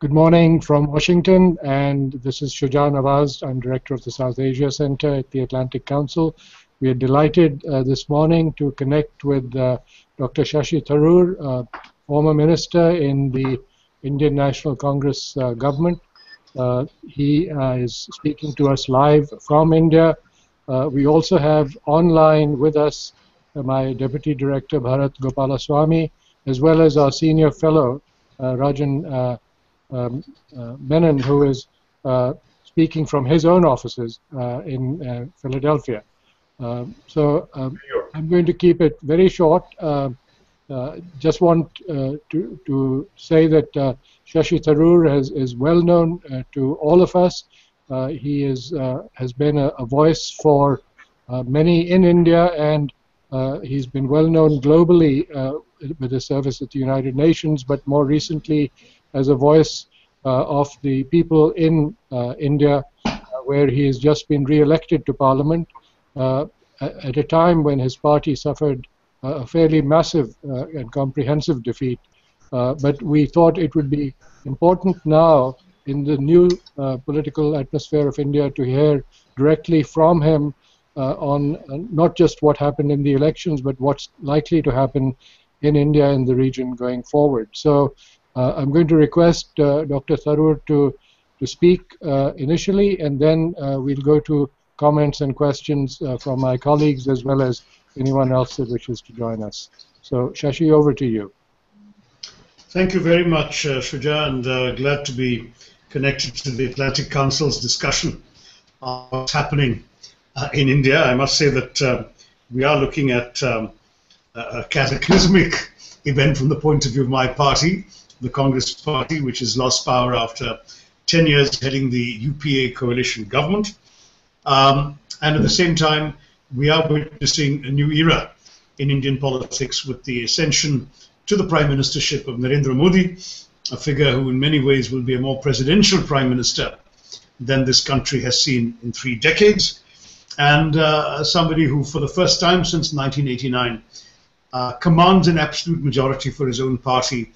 Good morning from Washington, and this is Shuja Nawaz. I'm director of the South Asia Center at the Atlantic Council. We are delighted this morning to connect with Dr. Shashi Tharoor, former minister in the Indian National Congress government. He is speaking to us live from India. We also have online with us my Deputy Director Bharat Gopalaswamy, as well as our senior fellow Rajan Menon, who is speaking from his own offices in Philadelphia. So I'm going to keep it very short. Just want to say that Shashi Tharoor is well known to all of us. He has been a voice for many in India, and he's been well known globally with his service at the United Nations, but more recently as a voice of the people in India, where he has just been re-elected to Parliament at a time when his party suffered a fairly massive and comprehensive defeat. But we thought it would be important now in the new political atmosphere of India to hear directly from him on not just what happened in the elections, but what's likely to happen in India and the region going forward. So I'm going to request Dr. Tharoor to speak initially, and then we'll go to comments and questions from my colleagues as well as anyone else that wishes to join us. So, Shashi, over to you. Thank you very much, Shuja, and glad to be connected to the Atlantic Council's discussion on what's happening in India. I must say that we are looking at a cataclysmic event from the point of view of my party, the Congress Party, which has lost power after 10 years heading the UPA coalition government. And at the same time, we are witnessing a new era in Indian politics with the ascension to the Prime Ministership of Narendra Modi, a figure who in many ways will be a more presidential Prime Minister than this country has seen in 3 decades, and somebody who for the first time since 1989 commands an absolute majority for his own party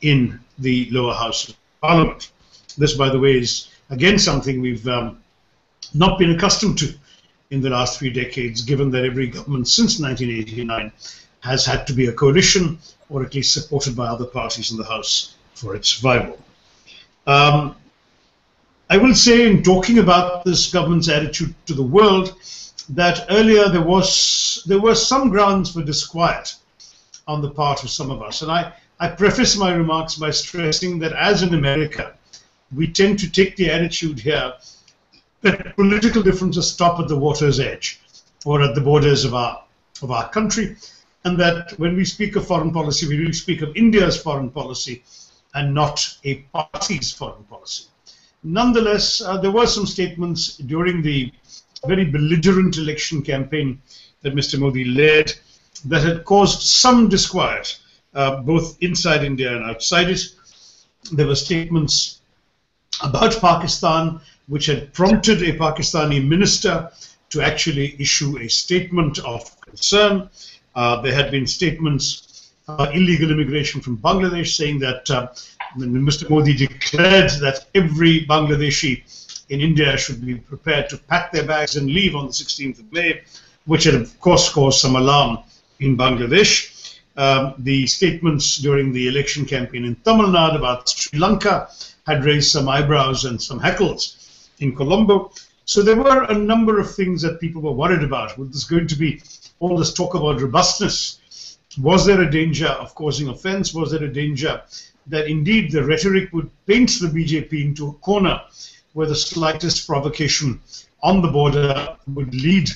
in the lower house of Parliament. This, by the way, is again something we've not been accustomed to in the last 3 decades, given that every government since 1989 has had to be a coalition or at least supported by other parties in the House for its survival. I will say, in talking about this government's attitude to the world, that earlier there were some grounds for disquiet on the part of some of us, and I preface my remarks by stressing that as in America, we tend to take the attitude here that political differences stop at the water's edge or at the borders of our country, and that when we speak of foreign policy, we really speak of India's foreign policy and not a party's foreign policy. Nonetheless, there were some statements during the very belligerent election campaign that Mr. Modi led that had caused some disquiet, both inside India and outside it. There were statements about Pakistan which had prompted a Pakistani minister to actually issue a statement of concern. There had been statements about illegal immigration from Bangladesh, saying that Mr. Modi declared that every Bangladeshi in India should be prepared to pack their bags and leave on the 16th of May, which had of course caused some alarm in Bangladesh. The statements during the election campaign in Tamil Nadu about Sri Lanka had raised some eyebrows and some heckles in Colombo. So there were a number of things that people were worried about. Was this going to be all this talk about robustness? Was there a danger of causing offense? Was there a danger that indeed the rhetoric would paint the BJP into a corner where the slightest provocation on the border would lead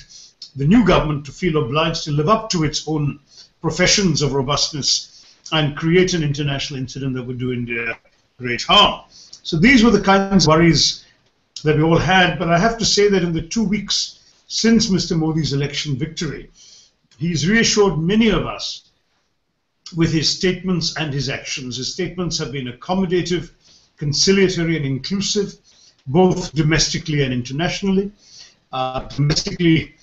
the new government to feel obliged to live up to its own professions of robustness and create an international incident that would do India great harm? So these were the kinds of worries that we all had, but I have to say that in the 2 weeks since Mr. Modi's election victory, he's reassured many of us with his statements and his actions. His statements have been accommodative, conciliatory and inclusive, both domestically and internationally. Domestically,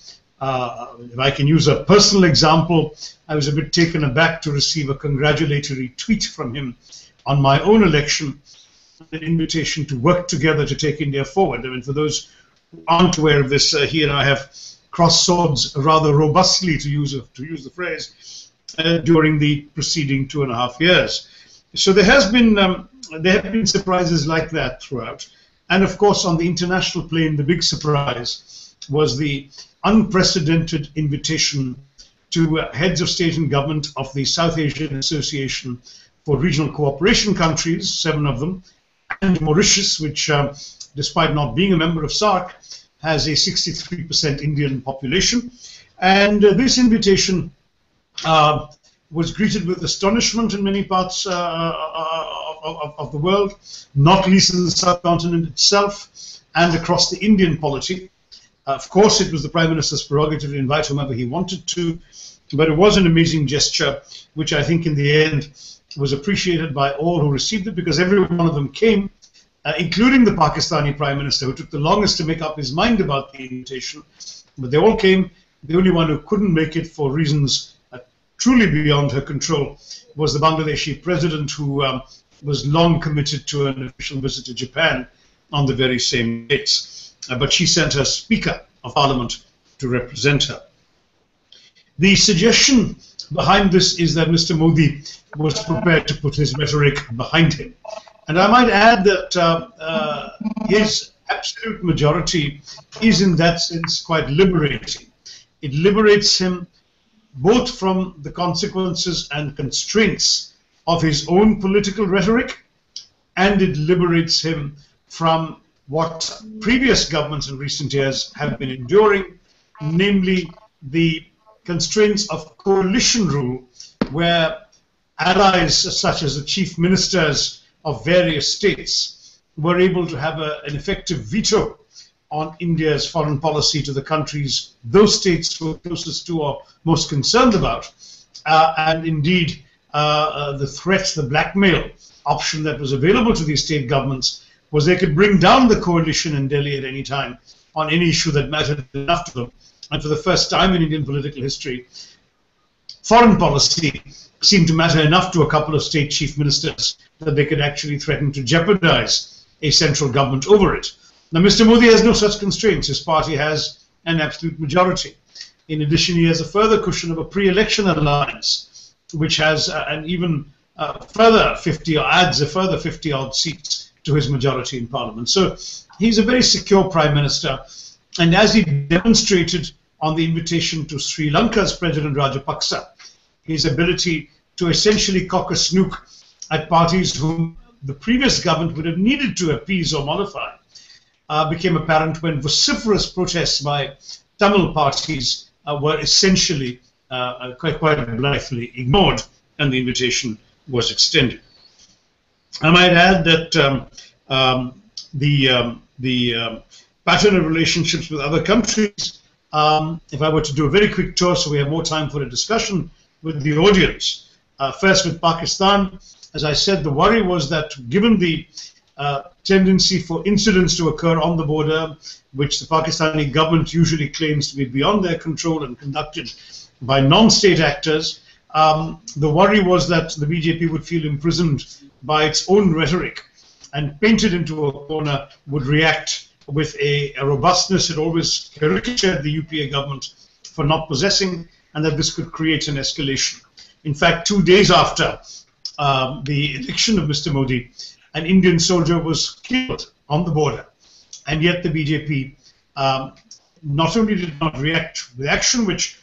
if I can use a personal example, I was a bit taken aback to receive a congratulatory tweet from him on my own election, an invitation to work together to take India forward. I mean, for those who aren't aware of this, he and I have crossed swords rather robustly, to use the phrase, during the preceding 2.5 years. So there have been surprises like that throughout. And of course, on the international plane, the big surprise was the unprecedented invitation to heads of state and government of the South Asian Association for Regional Cooperation countries, 7 of them, and Mauritius, which, despite not being a member of SAARC, has a 63% Indian population. And this invitation was greeted with astonishment in many parts of the world, not least in the subcontinent itself and across the Indian polity. Of course, it was the Prime Minister's prerogative to invite whomever he wanted to, but it was an amazing gesture, which I think in the end was appreciated by all who received it, because every one of them came, including the Pakistani Prime Minister, who took the longest to make up his mind about the invitation. But they all came. The only one who couldn't make it for reasons truly beyond her control was the Bangladeshi president, who was long committed to an official visit to Japan on the very same dates. But she sent her Speaker of Parliament to represent her. The suggestion behind this is that Mr. Modi was prepared to put his rhetoric behind him. And I might add that his absolute majority is in that sense quite liberating. It liberates him both from the consequences and constraints of his own political rhetoric, and it liberates him from what previous governments in recent years have been enduring, namely the constraints of coalition rule, where allies such as the chief ministers of various states were able to have an effective veto on India's foreign policy to the countries those states were closest to or most concerned about. And indeed, the threat, the blackmail option that was available to these state governments was they could bring down the coalition in Delhi at any time on any issue that mattered enough to them. And for the first time in Indian political history, foreign policy seemed to matter enough to a couple of state chief ministers that they could actually threaten to jeopardize a central government over it. Now, Mr. Modi has no such constraints. His party has an absolute majority. In addition, he has a further cushion of a pre-election alliance, which has an even further 50, or adds a further 50-odd seats to his majority in parliament. So he's a very secure prime minister. And as he demonstrated on the invitation to Sri Lanka's President Rajapaksa, his ability to essentially cock a snook at parties whom the previous government would have needed to appease or mollify, became apparent when vociferous protests by Tamil parties were essentially quite blithely ignored, and the invitation was extended. I might add that the pattern of relationships with other countries, if I were to do a very quick tour so we have more time for a discussion with the audience. First with Pakistan, as I said, the worry was that given the tendency for incidents to occur on the border, which the Pakistani government usually claims to be beyond their control and conducted by non-state actors, the worry was that the BJP would feel imprisoned by its own rhetoric and painted into a corner would react with a robustness it always caricatured the UPA government for not possessing, and that this could create an escalation. In fact, 2 days after the election of Mr. Modi, an Indian soldier was killed on the border, and yet the BJP not only did not react with action, which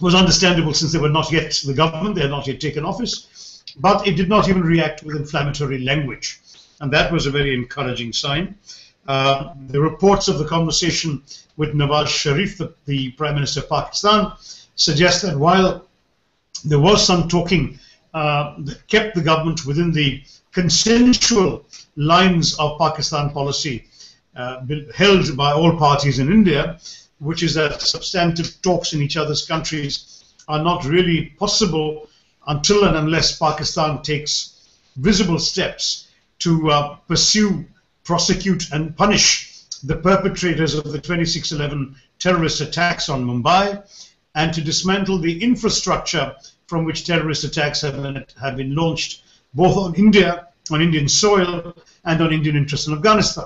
was understandable since they were not yet the government, they had not yet taken office, but it did not even react with inflammatory language. And that was a very encouraging sign. The reports of the conversation with Nawaz Sharif, the Prime Minister of Pakistan, suggest that while there was some talking that kept the government within the consensual lines of Pakistan policy held by all parties in India, which is that substantive talks in each other's countries are not really possible until and unless Pakistan takes visible steps to pursue, prosecute and punish the perpetrators of the 26/11 terrorist attacks on Mumbai, and to dismantle the infrastructure from which terrorist attacks have been launched both on India on Indian soil and on Indian interests in Afghanistan.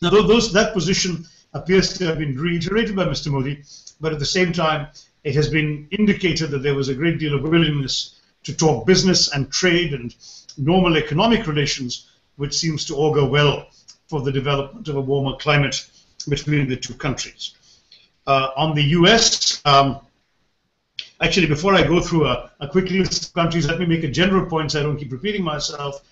Now, that position appears to have been reiterated by Mr. Modi, but at the same time, it has been indicated that there was a great deal of willingness to talk business and trade and normal economic relations, which seems to augur well for the development of a warmer climate between the two countries. On the US, actually, before I go through a quick list of countries, let me make a general point so I don't keep repeating myself.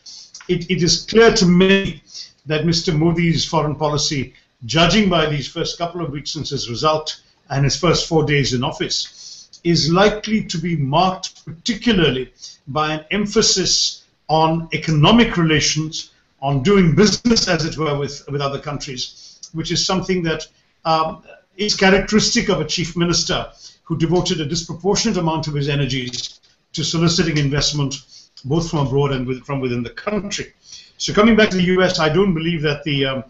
It is clear to me that Mr. Modi's foreign policy, judging by these first couple of weeks since his result and his first 4 days in office, is likely to be marked particularly by an emphasis on economic relations, on doing business, as it were, with other countries, which is something that is characteristic of a chief minister who devoted a disproportionate amount of his energies to soliciting investment, both from abroad and from within the country. So coming back to the US, I don't believe that the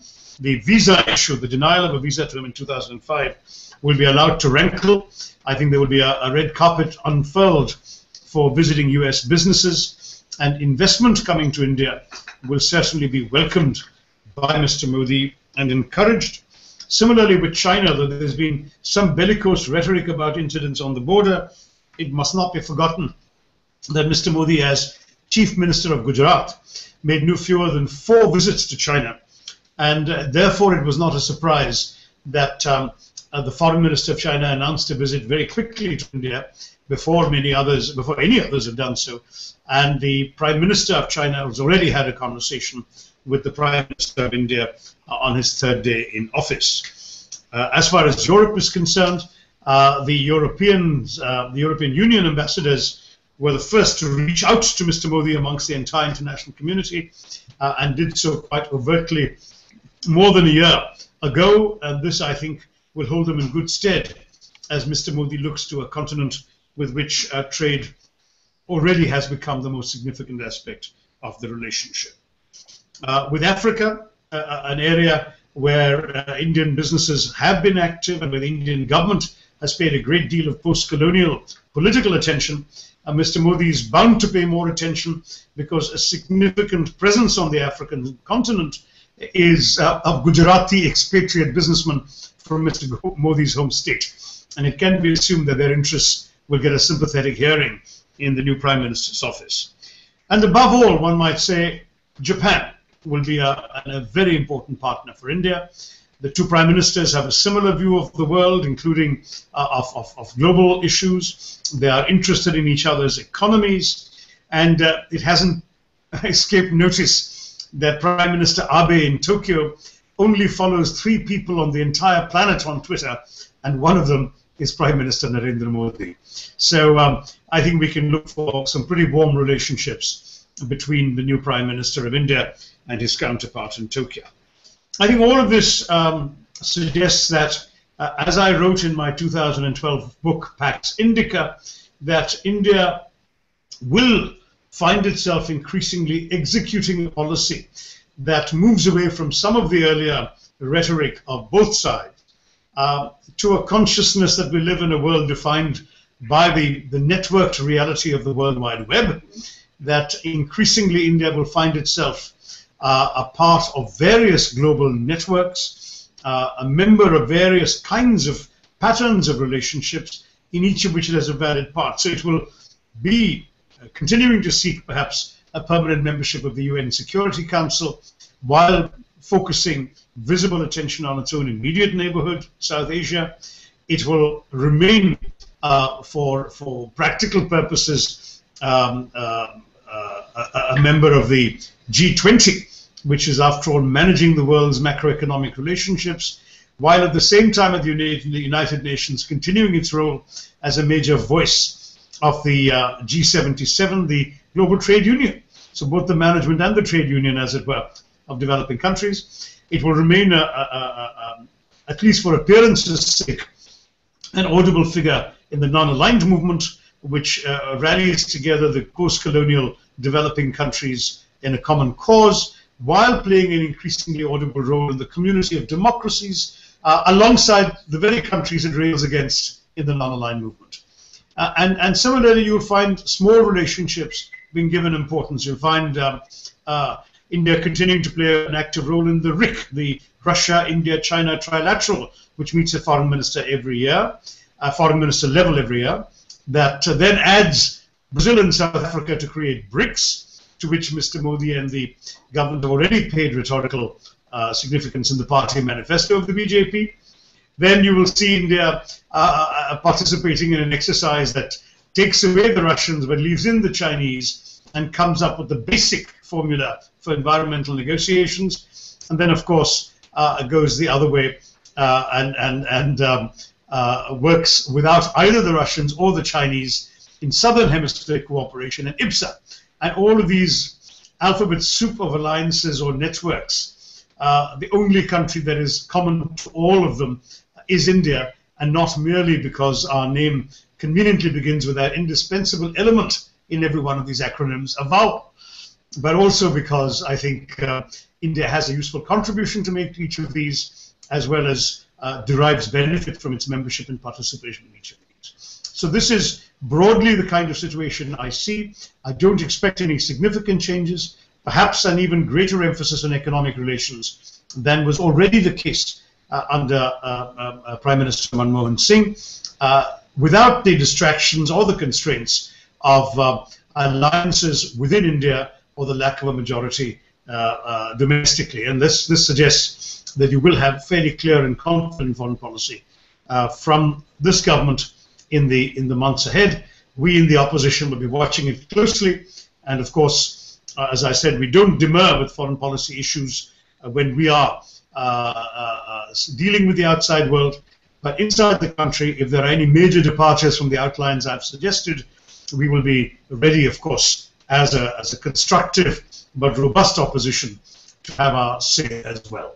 visa issue, the denial of a visa to him in 2005, will be allowed to rankle. I think there will be a red carpet unfurled for visiting US businesses, and investment coming to India will certainly be welcomed by Mr. Modi and encouraged. Similarly with China, though there's been some bellicose rhetoric about incidents on the border, it must not be forgotten that Mr. Modi, as Chief Minister of Gujarat, made no fewer than 4 visits to China. And therefore, it was not a surprise that the Foreign Minister of China announced a visit very quickly to India before any others have done so. And the Prime Minister of China has already had a conversation with the Prime Minister of India on his 3rd day in office. As far as Europe is concerned, the European Union ambassadors were the first to reach out to Mr. Modi amongst the entire international community, and did so quite overtly more than a year ago. And this, I think, will hold them in good stead as Mr. Modi looks to a continent with which trade already has become the most significant aspect of the relationship. With Africa, an area where Indian businesses have been active and where the Indian government has paid a great deal of post-colonial political attention, Mr. Modi is bound to pay more attention because a significant presence on the African continent is of Gujarati expatriate businessmen from Mr. Modi's home state. And it can be assumed that their interests will get a sympathetic hearing in the new Prime Minister's office. And above all, one might say, Japan will be a very important partner for India. The two Prime Ministers have a similar view of the world, including of global issues. They are interested in each other's economies, and it hasn't escaped notice that Prime Minister Abe in Tokyo only follows 3 people on the entire planet on Twitter, and one of them is Prime Minister Narendra Modi. So I think we can look for some pretty warm relationships between the new Prime Minister of India and his counterpart in Tokyo. I think all of this suggests that, as I wrote in my 2012 book, Pax Indica, that India will find itself increasingly executing a policy that moves away from some of the earlier rhetoric of both sides to a consciousness that we live in a world defined by the networked reality of the World Wide Web, that increasingly India will find itself a part of various global networks, a member of various kinds of patterns of relationships, in each of which it has a valid part. So it will be continuing to seek perhaps a permanent membership of the UN Security Council, while focusing visible attention on its own immediate neighborhood, South Asia. It will remain, for practical purposes, a member of the G20, which is, after all, managing the world's macroeconomic relationships, while at the same time at the United Nations continuing its role as a major voice of the G77, the global trade union. So both the management and the trade union, as it were, of developing countries. It will remain, at least for appearance's sake, an audible figure in the non-aligned movement, which rallies together the post-colonial developing countries in a common cause, while playing an increasingly audible role in the community of democracies, alongside the very countries it rails against in the non-aligned movement. And similarly, you'll find small relationships being given importance. You'll find India continuing to play an active role in the RIC, the Russia, India, China trilateral, which meets a foreign minister every year, foreign minister level every year, that then adds Brazil and South Africa to create BRICS, to which Mr. Modi and the government have already paid rhetorical significance in the party manifesto of the BJP. Then you will see India participating in an exercise that takes away the Russians but leaves in the Chinese and comes up with the basic formula for environmental negotiations. And then, of course, goes the other way and works without either the Russians or the Chinese in Southern Hemisphere cooperation and IPSA. And all of these alphabet soup of alliances or networks, the only country that is common to all of them is India, and not merely because our name conveniently begins with that indispensable element in every one of these acronyms, a vowel, but also because I think India has a useful contribution to make to each of these, as well as derives benefit from its membership and participation in each of these. So this is broadly the kind of situation I see. I don't expect any significant changes, perhaps an even greater emphasis on economic relations than was already the case under Prime Minister Manmohan Singh, without the distractions or the constraints of alliances within India or the lack of a majority domestically. And this suggests that you will have fairly clear and confident foreign policy from this government in the months ahead. We in the opposition will be watching it closely, and of course, as I said, we don't demur with foreign policy issues when we are dealing with the outside world. But inside the country, if there are any major departures from the outlines I've suggested, we will be ready, of course, as a constructive but robust opposition to have our say as well.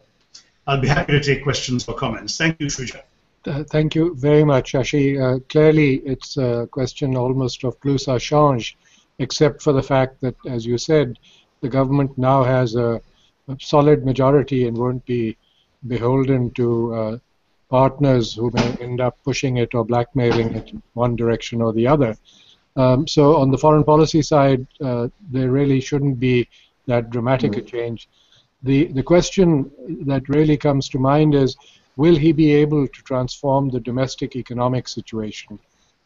I'll be happy to take questions or comments. Thank you, Shuja. Thank you very much, Shashi. Clearly, it's a question almost of plus ça change, except for the fact that, as you said, the government now has a solid majority and won't be beholden to partners who may end up pushing it or blackmailing it in one direction or the other. So on the foreign policy side, there really shouldn't be that dramatic a change. The question that really comes to mind is, will he be able to transform the domestic economic situation?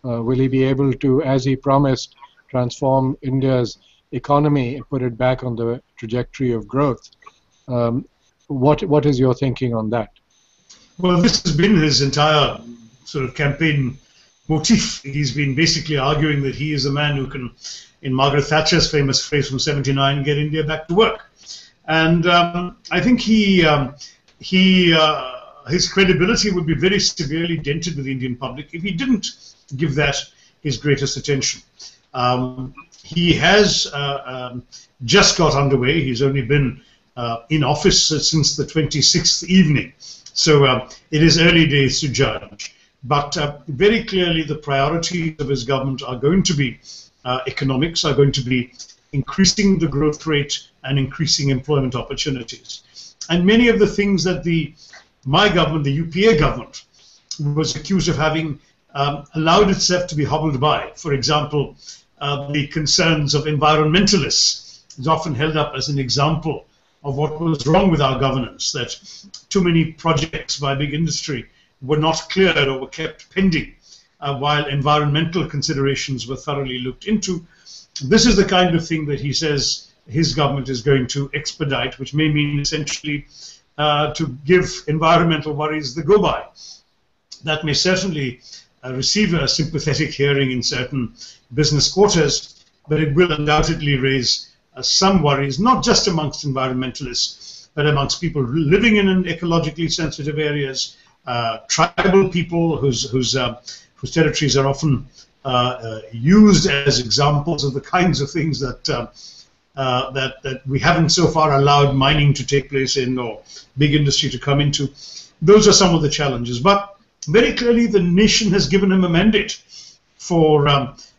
Will he be able to, as he promised, transform India's economy and put it back on the trajectory of growth? What is your thinking on that? Well, this has been his entire sort of campaign motif. He's been basically arguing that he is the man who can, in Margaret Thatcher's famous phrase from '79, get India back to work. And I think his credibility would be very severely dented with the Indian public if he didn't give that his greatest attention. He has just got underway. He's only been in office since the 26th evening. So it is early days to judge. But very clearly the priorities of his government are going to be economics, are going to be increasing the growth rate and increasing employment opportunities. And many of the things that my government, the UPA government, was accused of having allowed itself to be hobbled by. For example, the concerns of environmentalists is often held up as an example of what was wrong with our governance, that too many projects by big industry were not cleared or were kept pending, while environmental considerations were thoroughly looked into. This is the kind of thing that he says his government is going to expedite, which may mean essentially to give environmental worries the go-by. That may certainly receive a sympathetic hearing in certain business quarters, but it will undoubtedly raise some worries, not just amongst environmentalists, but amongst people living in ecologically sensitive areas, tribal people whose territories are often used as examples of the kinds of things that we haven't so far allowed mining to take place in or big industry to come into. Those are some of the challenges. But very clearly the nation has given him a mandate for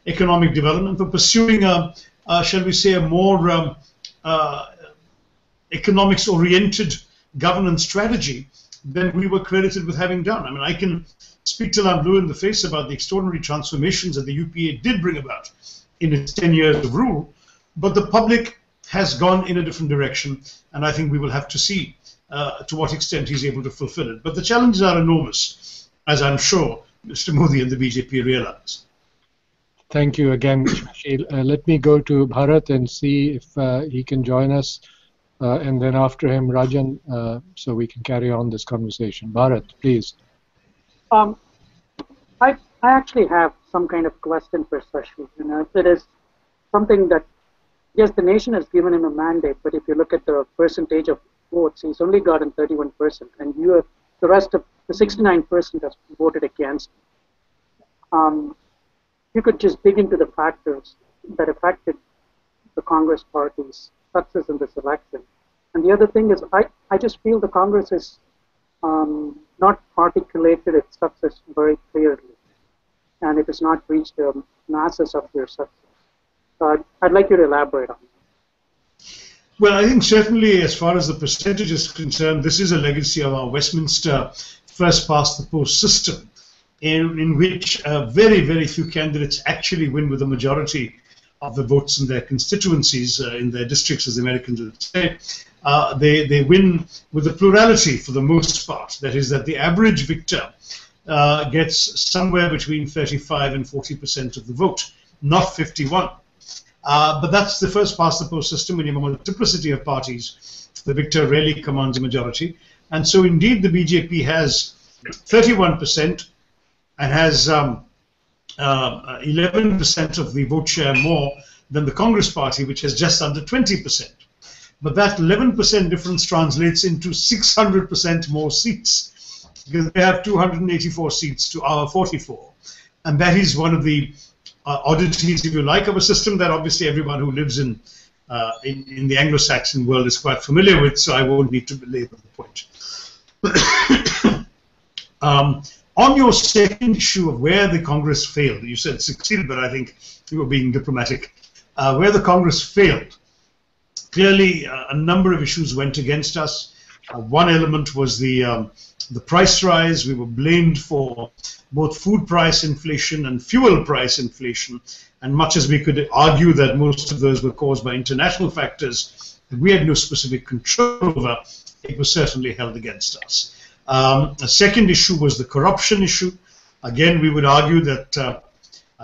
economic development, for pursuing shall we say, a more economics-oriented governance strategy than we were credited with having done. I mean, I can speak till I'm blue in the face about the extraordinary transformations that the UPA did bring about in its 10 years of rule, but the public has gone in a different direction, and I think we will have to see to what extent he's able to fulfill it. But the challenges are enormous, as I'm sure Mr. Modi and the BJP realize. Thank you again, Shashi. Let me go to Bharat and see if he can join us, and then after him, Rajan, so we can carry on this conversation. Bharat, please. I actually have some kind of question for Shashi. You know, it is something that, yes, the nation has given him a mandate, but if you look at the percentage of votes, he's only gotten 31%, and the rest of the 69% has voted against him. You could just dig into the factors that affected the Congress party's success in this election. And the other thing is, I just feel the Congress has not articulated its success very clearly, and it has not reached the masses of your success. So I'd like you to elaborate on that. Well, I think certainly as far as the percentage is concerned, this is a legacy of our Westminster first-past-the-post system, in which very, very few candidates actually win with a majority of the votes in their constituencies, in their districts, as the Americans would say. They win with a plurality for the most part. That is, that the average victor gets somewhere between 35 and 40% of the vote, not 51. But that's the first past the post system. When you have a multiplicity of parties, the victor rarely commands a majority. And so indeed the BJP has 31% and has 11% of the vote share more than the Congress party, which has just under 20%. But that 11% difference translates into 600% more seats, because they have 284 seats to our 44. And that is one of the oddities, if you like, of a system that obviously everyone who lives in the Anglo-Saxon world is quite familiar with, so I won't need to belabor the point. On your second issue of where the Congress failed, you said succeeded, but I think you were being diplomatic. Where the Congress failed, clearly a number of issues went against us. One element was the price rise. We were blamed for both food price inflation and fuel price inflation, and much as we could argue that most of those were caused by international factors that we had no specific control over, it was certainly held against us. A second issue was the corruption issue. Again, we would argue that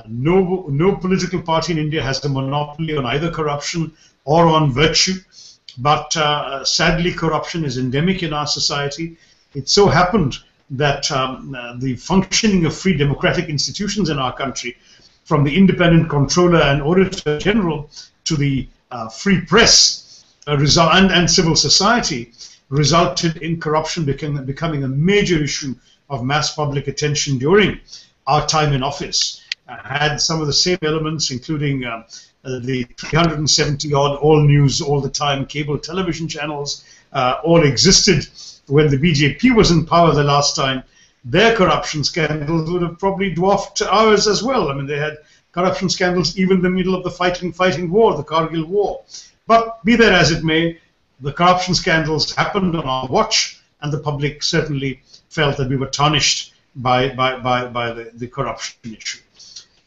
no political party in India has a monopoly on either corruption or on virtue, but sadly corruption is endemic in our society. It so happened that the functioning of free democratic institutions in our country, from the independent controller and auditor general to the free press and civil society, resulted in corruption becoming a major issue of mass public attention during our time in office. Had some of the same elements, including the 370-odd all news, all the time cable television channels, all existed when the BJP was in power the last time. Their corruption scandals would have probably dwarfed ours as well. I mean, they had corruption scandals even in the middle of the fighting war, the Kargil War. But be that as it may, the corruption scandals happened on our watch, and the public certainly felt that we were tarnished by the corruption issue.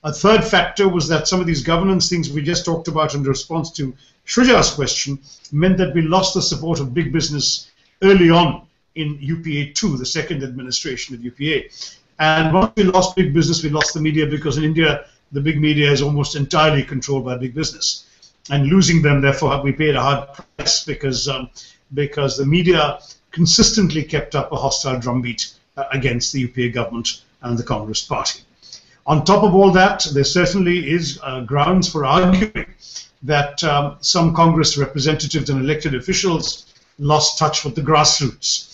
A third factor was that some of these governance things we just talked about in response to Shrija's question meant that we lost the support of big business early on in UPA 2, the second administration of UPA. And once we lost big business, we lost the media, because in India, the big media is almost entirely controlled by big business. And losing them, therefore, we paid a hard price, because the media consistently kept up a hostile drumbeat against the UPA government and the Congress party. On top of all that, there certainly is grounds for arguing that some Congress representatives and elected officials lost touch with the grassroots.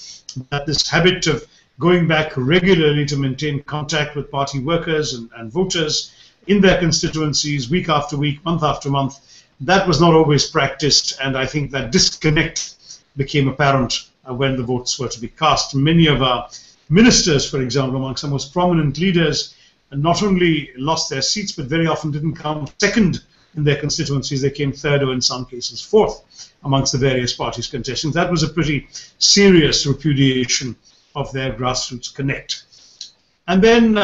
That this habit of going back regularly to maintain contact with party workers and voters in their constituencies week after week, month after month, that was not always practiced, and I think that disconnect became apparent when the votes were to be cast. Many of our ministers, for example, amongst the most prominent leaders, not only lost their seats, but very often didn't come second in their constituencies. They came third, or in some cases fourth, amongst the various parties contesting. That was a pretty serious repudiation of their grassroots connect. And then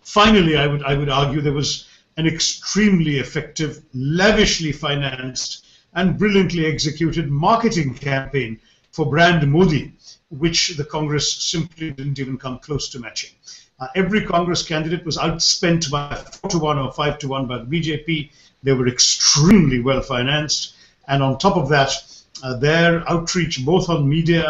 finally, I would argue there was an extremely effective, lavishly financed, and brilliantly executed marketing campaign for brand Modi, which the Congress simply didn't even come close to matching. Every Congress candidate was outspent by 4-1 or 5-1 by the BJP. They were extremely well financed, and on top of that, their outreach both on media,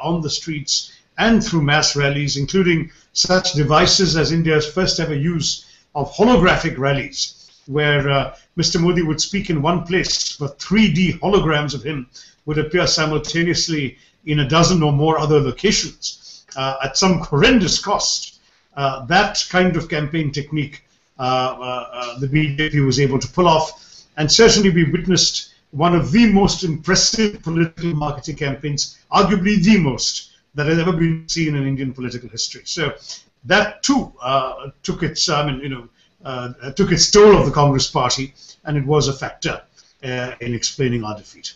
on the streets, and through mass rallies, including such devices as India's first ever use of holographic rallies, where Mr. Modi would speak in one place, but 3D holograms of him would appear simultaneously in a dozen or more other locations at some horrendous cost. That kind of campaign technique the BJP was able to pull off, and certainly we witnessed one of the most impressive political marketing campaigns, arguably the most, that has ever been seen in Indian political history. So that too took its, took its toll of the Congress party, and it was a factor in explaining our defeat.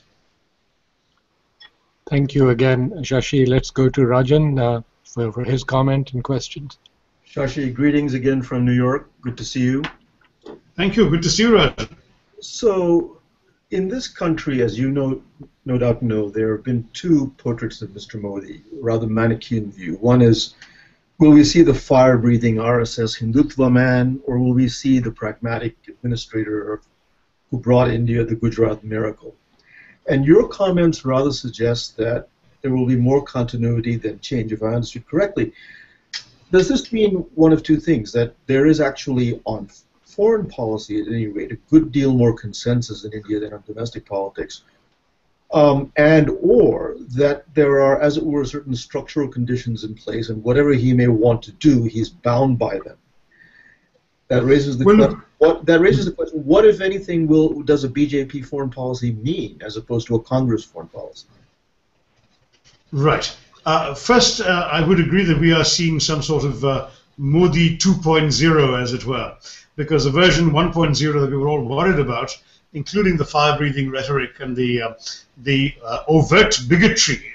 Thank you again, Shashi. Let's go to Rajan for his comment and questions. Shashi, greetings again from New York. Good to see you. Thank you. Good to see you, Rajan. So, in this country, as you no doubt know, there have been two portraits of Mr. Modi, rather Manichaean view. One is, will we see the fire-breathing RSS Hindutva man, or will we see the pragmatic administrator who brought India the Gujarat miracle? And your comments rather suggest that there will be more continuity than change, if I understood correctly. Does this mean one of two things, that there is actually on foreign policy, at any rate, a good deal more consensus in India than on domestic politics, and or that there are, as it were, certain structural conditions in place, and whatever he may want to do, he's bound by them? That raises the question. That raises the question: what, if anything, does a BJP foreign policy mean, as opposed to a Congress foreign policy? Right. First, I would agree that we are seeing some sort of Modi 2.0, as it were, because the version 1.0 that we were all worried about, including the fire-breathing rhetoric and the overt bigotry,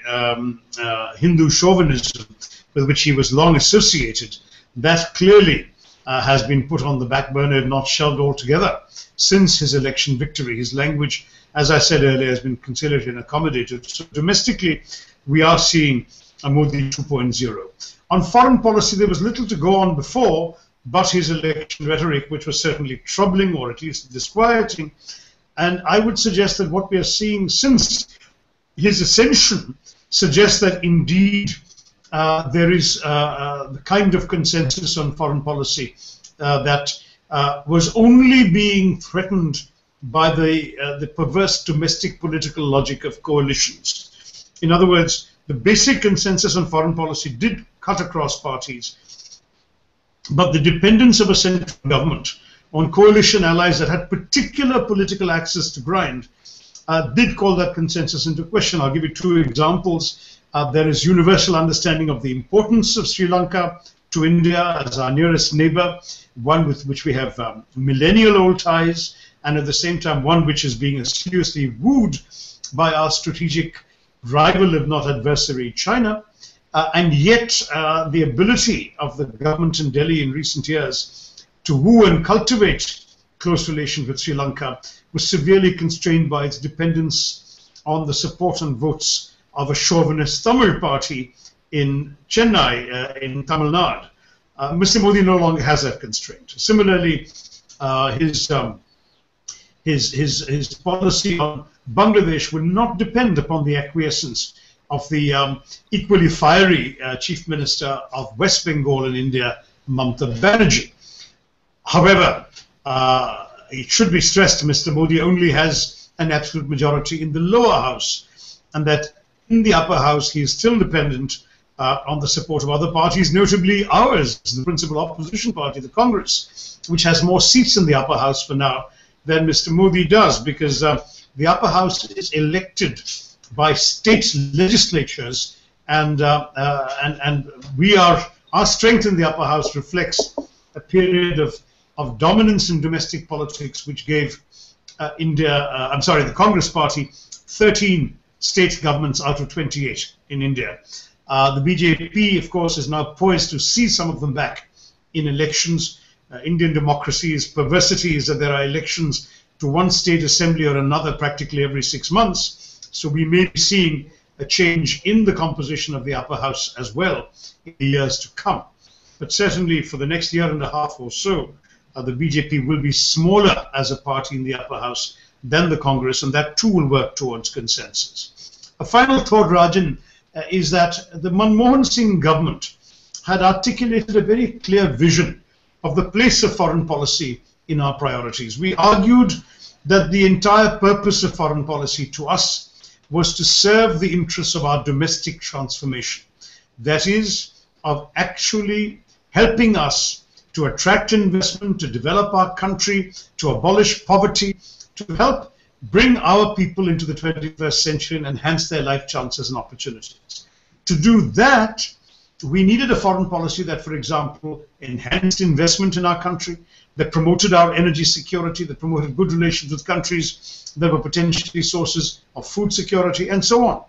Hindu chauvinism, with which he was long associated, that clearly has been put on the back burner, if not shelved altogether, since his election victory. His language, as I said earlier, has been conciliatory and accommodative. So domestically, we are seeing a Modi 2.0. On foreign policy, there was little to go on before, but his election rhetoric, which was certainly troubling or at least disquieting. And I would suggest that what we are seeing since his ascension suggests that indeed there is the kind of consensus on foreign policy that was only being threatened by the perverse domestic political logic of coalitions. In other words, the basic consensus on foreign policy did cut across parties, but the dependence of a central government on coalition allies that had particular political axes to grind did call that consensus into question. I'll give you two examples. There is universal understanding of the importance of Sri Lanka to India as our nearest neighbor, one with which we have millennial-old ties, and at the same time one which is being seriously wooed by our strategic rival, if not adversary, China. And yet the ability of the government in Delhi in recent years to woo and cultivate close relations with Sri Lanka was severely constrained by its dependence on the support and votes of a chauvinist Tamil party in Chennai, in Tamil Nadu. Mr. Modi no longer has that constraint. Similarly, his policy on Bangladesh will not depend upon the acquiescence of the equally fiery Chief Minister of West Bengal in India, Mamata Banerjee. However, it should be stressed Mr. Modi only has an absolute majority in the lower house, and that in the upper house he is still dependent on the support of other parties, notably ours, the principal opposition party, the Congress, which has more seats in the upper house for now than Mr. Modi does, because the upper house is elected by state legislatures, and our strength in the upper house reflects a period of dominance in domestic politics, which gave the Congress party 13 state governments out of 28 in India. The BJP, of course, is now poised to see some of them back in elections. Indian democracy's perversity is that there are elections to one state assembly or another practically every 6 months. So we may be seeing a change in the composition of the upper house as well in the years to come. But certainly for the next year and a half or so, the BJP will be smaller as a party in the upper house than the Congress, and that too will work towards consensus. A final thought, Rajan, is that the Manmohan Singh government had articulated a very clear vision of the place of foreign policy in our priorities. We argued that the entire purpose of foreign policy to us was to serve the interests of our domestic transformation. That is, of actually helping us to attract investment, to develop our country, to abolish poverty, to help bring our people into the 21st century and enhance their life chances and opportunities. To do that, we needed a foreign policy that, for example, enhanced investment in our country, that promoted our energy security, that promoted good relations with countries that were potentially sources of food security, and so on.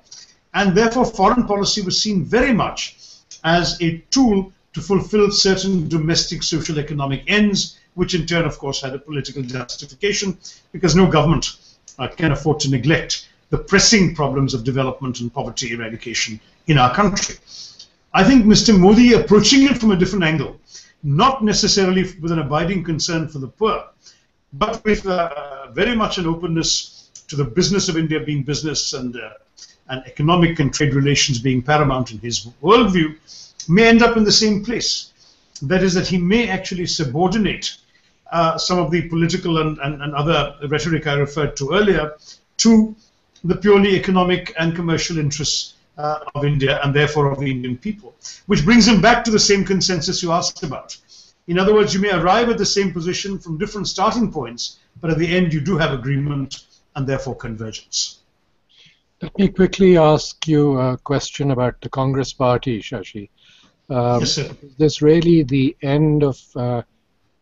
And therefore, foreign policy was seen very much as a tool to fulfill certain domestic social economic ends, which in turn, of course, had a political justification, because no government can afford to neglect the pressing problems of development and poverty eradication in our country. I think Mr. Modi, approaching it from a different angle, not necessarily with an abiding concern for the poor, but with very much an openness to the business of India being business and economic and trade relations being paramount in his worldview, may end up in the same place. That is, that he may actually subordinate some of the political and other rhetoric I referred to earlier to the purely economic and commercial interests of India and therefore of the Indian people, which brings him back to the same consensus you asked about. In other words, you may arrive at the same position from different starting points, but at the end you do have agreement and therefore convergence. Let me quickly ask you a question about the Congress Party, Shashi. Yes, sir. Is this really the end of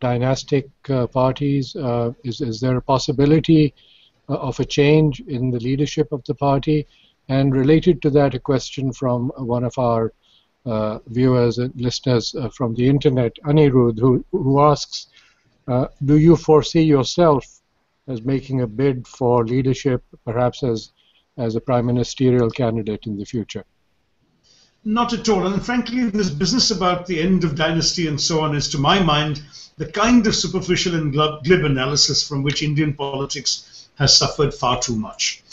dynastic parties? Is there a possibility of a change in the leadership of the party? And related to that, a question from one of our viewers and listeners from the internet, Anirudh, who asks, do you foresee yourself as making a bid for leadership, perhaps as a prime ministerial candidate in the future? Not at all. And frankly, this business about the end of dynasty and so on is, to my mind, the kind of superficial and glib analysis from which Indian politics has suffered far too much.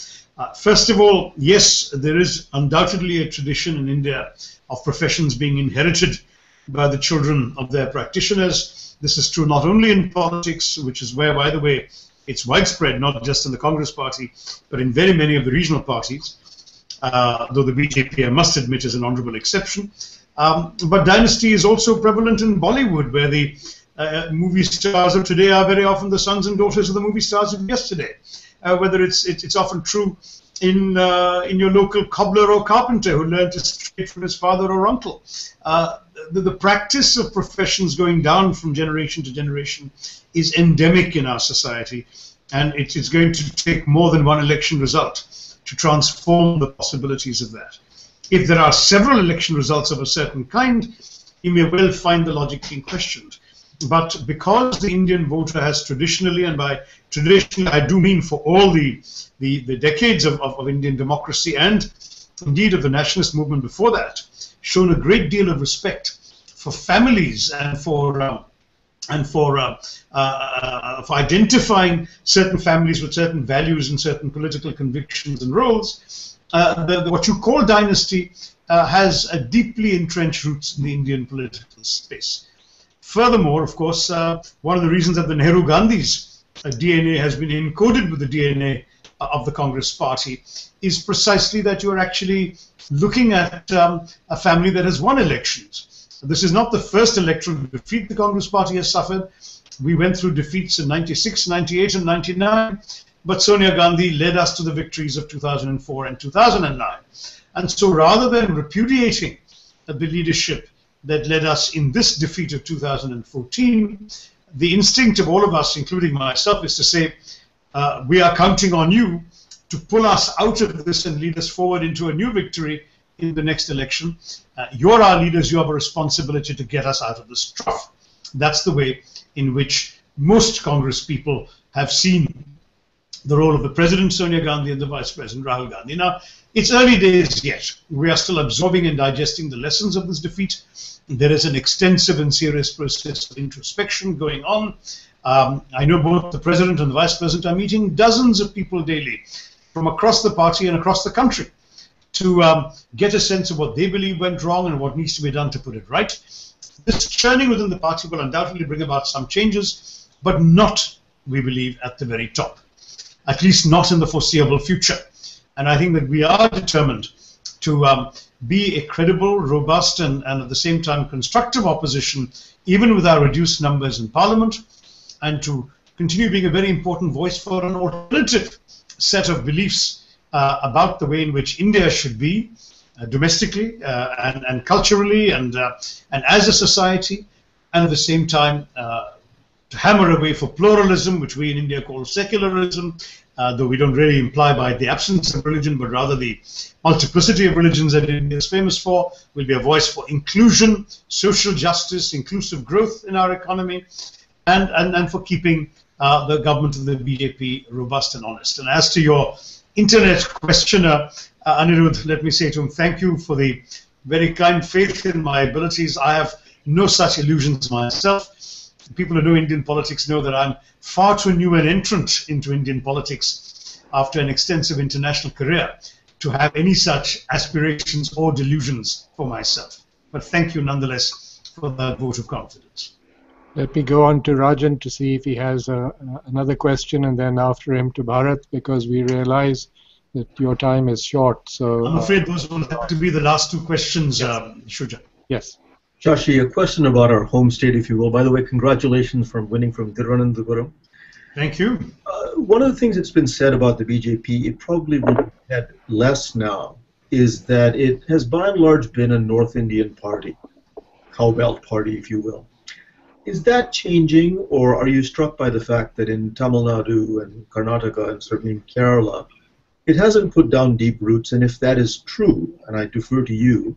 First of all, yes, there is undoubtedly a tradition in India of professions being inherited by the children of their practitioners. This is true not only in politics, which is where, by the way, it's widespread, not just in the Congress Party, but in very many of the regional parties, though the BJP, I must admit, is an honorable exception. But dynasty is also prevalent in Bollywood, where the movie stars of today are very often the sons and daughters of the movie stars of yesterday. Whether it's often true in your local cobbler or carpenter who learned his trade from his father or uncle. The practice of professions going down from generation to generation is endemic in our society, and it's going to take more than one election result to transform the possibilities of that. If there are several election results of a certain kind, you may well find the logic being questioned. But because the Indian voter has traditionally, and by traditionally I do mean for all the decades of Indian democracy and indeed of the nationalist movement before that, shown a great deal of respect for families and for identifying certain families with certain values and certain political convictions and roles, what you call dynasty has a deeply entrenched roots in the Indian political space. Furthermore, of course, one of the reasons that the Nehru-Gandhi's DNA has been encoded with the DNA of the Congress Party is precisely that you are actually looking at a family that has won elections. This is not the first electoral defeat the Congress Party has suffered. We went through defeats in 96, 98, and 99, but Sonia Gandhi led us to the victories of 2004 and 2009. And so rather than repudiating the leadership that led us in this defeat of 2014, the instinct of all of us, including myself, is to say, we are counting on you to pull us out of this and lead us forward into a new victory in the next election. You're our leaders. You have a responsibility to get us out of this trough. That's the way in which most Congress people have seen the role of the President, Sonia Gandhi, and the Vice President, Rahul Gandhi. Now, it's early days yet. We are still absorbing and digesting the lessons of this defeat. There is an extensive and serious process of introspection going on. I know both the President and the Vice President are meeting dozens of people daily from across the party and across the country to get a sense of what they believe went wrong and what needs to be done to put it right. This churning within the party will undoubtedly bring about some changes, but not, we believe, at the very top, at least not in the foreseeable future. And I think that we are determined to be a credible, robust, and at the same time constructive opposition, even with our reduced numbers in Parliament, and to continue being a very important voice for an alternative set of beliefs about the way in which India should be domestically and culturally and as a society, and at the same time to hammer away for pluralism, which we in India call secularism, though we don't really imply by the absence of religion, but rather the multiplicity of religions that India is famous for. Will be a voice for inclusion, social justice, inclusive growth in our economy, and for keeping the government of the BJP robust and honest. And as to your internet questioner, Anirudh, let me say to him, thank you for the very kind faith in my abilities. I have no such illusions myself. People who know Indian politics know that I'm far too new an entrant into Indian politics after an extensive international career to have any such aspirations or delusions for myself. But thank you nonetheless for the vote of confidence. Let me go on to Rajan to see if he has another question, and then after him to Bharat, because we realize that your time is short. So I'm afraid those will have to be the last two questions, yes. Shuja. Yes. Shashi, a question about our home state, if you will. By the way, congratulations for winning from Thiruvananthapuram. Thank you. One of the things that's been said about the BJP, it probably will be said less now, is that it has by and large been a North Indian party, cowbelt party, if you will. Is that changing, or are you struck by the fact that in Tamil Nadu and Karnataka and certainly in Kerala, it hasn't put down deep roots? And if that is true, and I defer to you,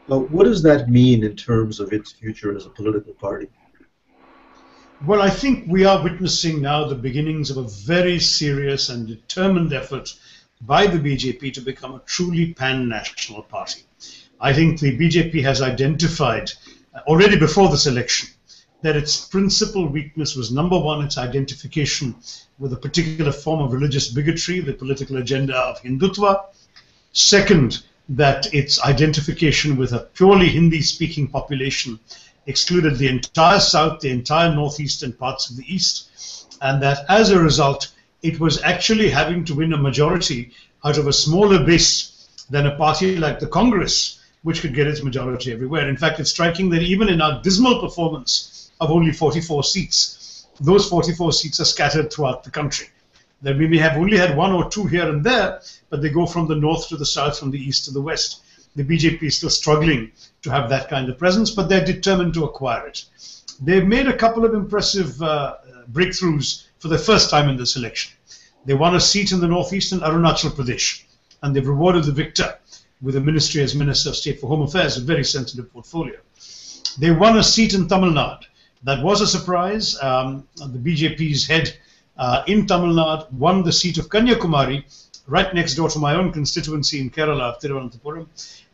what does that mean in terms of its future as a political party? Well, I think we are witnessing now the beginnings of a very serious and determined effort by the BJP to become a truly pan-national party. I think the BJP has identified, already before this election, that its principal weakness was, number one, its identification with a particular form of religious bigotry, the political agenda of Hindutva. Second, that its identification with a purely Hindi-speaking population excluded the entire South, the entire Northeast, and parts of the East, and that as a result, it was actually having to win a majority out of a smaller base than a party like the Congress, which could get its majority everywhere. In fact, it's striking that even in our dismal performance of only 44 seats, those 44 seats are scattered throughout the country. That we may have only had one or two here and there, but they go from the north to the south, from the east to the west. The BJP is still struggling to have that kind of presence, but they're determined to acquire it. They've made a couple of impressive breakthroughs for the first time in this election. They won a seat in the northeast in Arunachal Pradesh, and they've rewarded the victor with a ministry as Minister of State for Home Affairs, a very sensitive portfolio. They won a seat in Tamil Nadu. That was a surprise. The BJP's head in Tamil Nadu won the seat of Kanyakumari, right next door to my own constituency in Kerala, Thiruvananthapuram.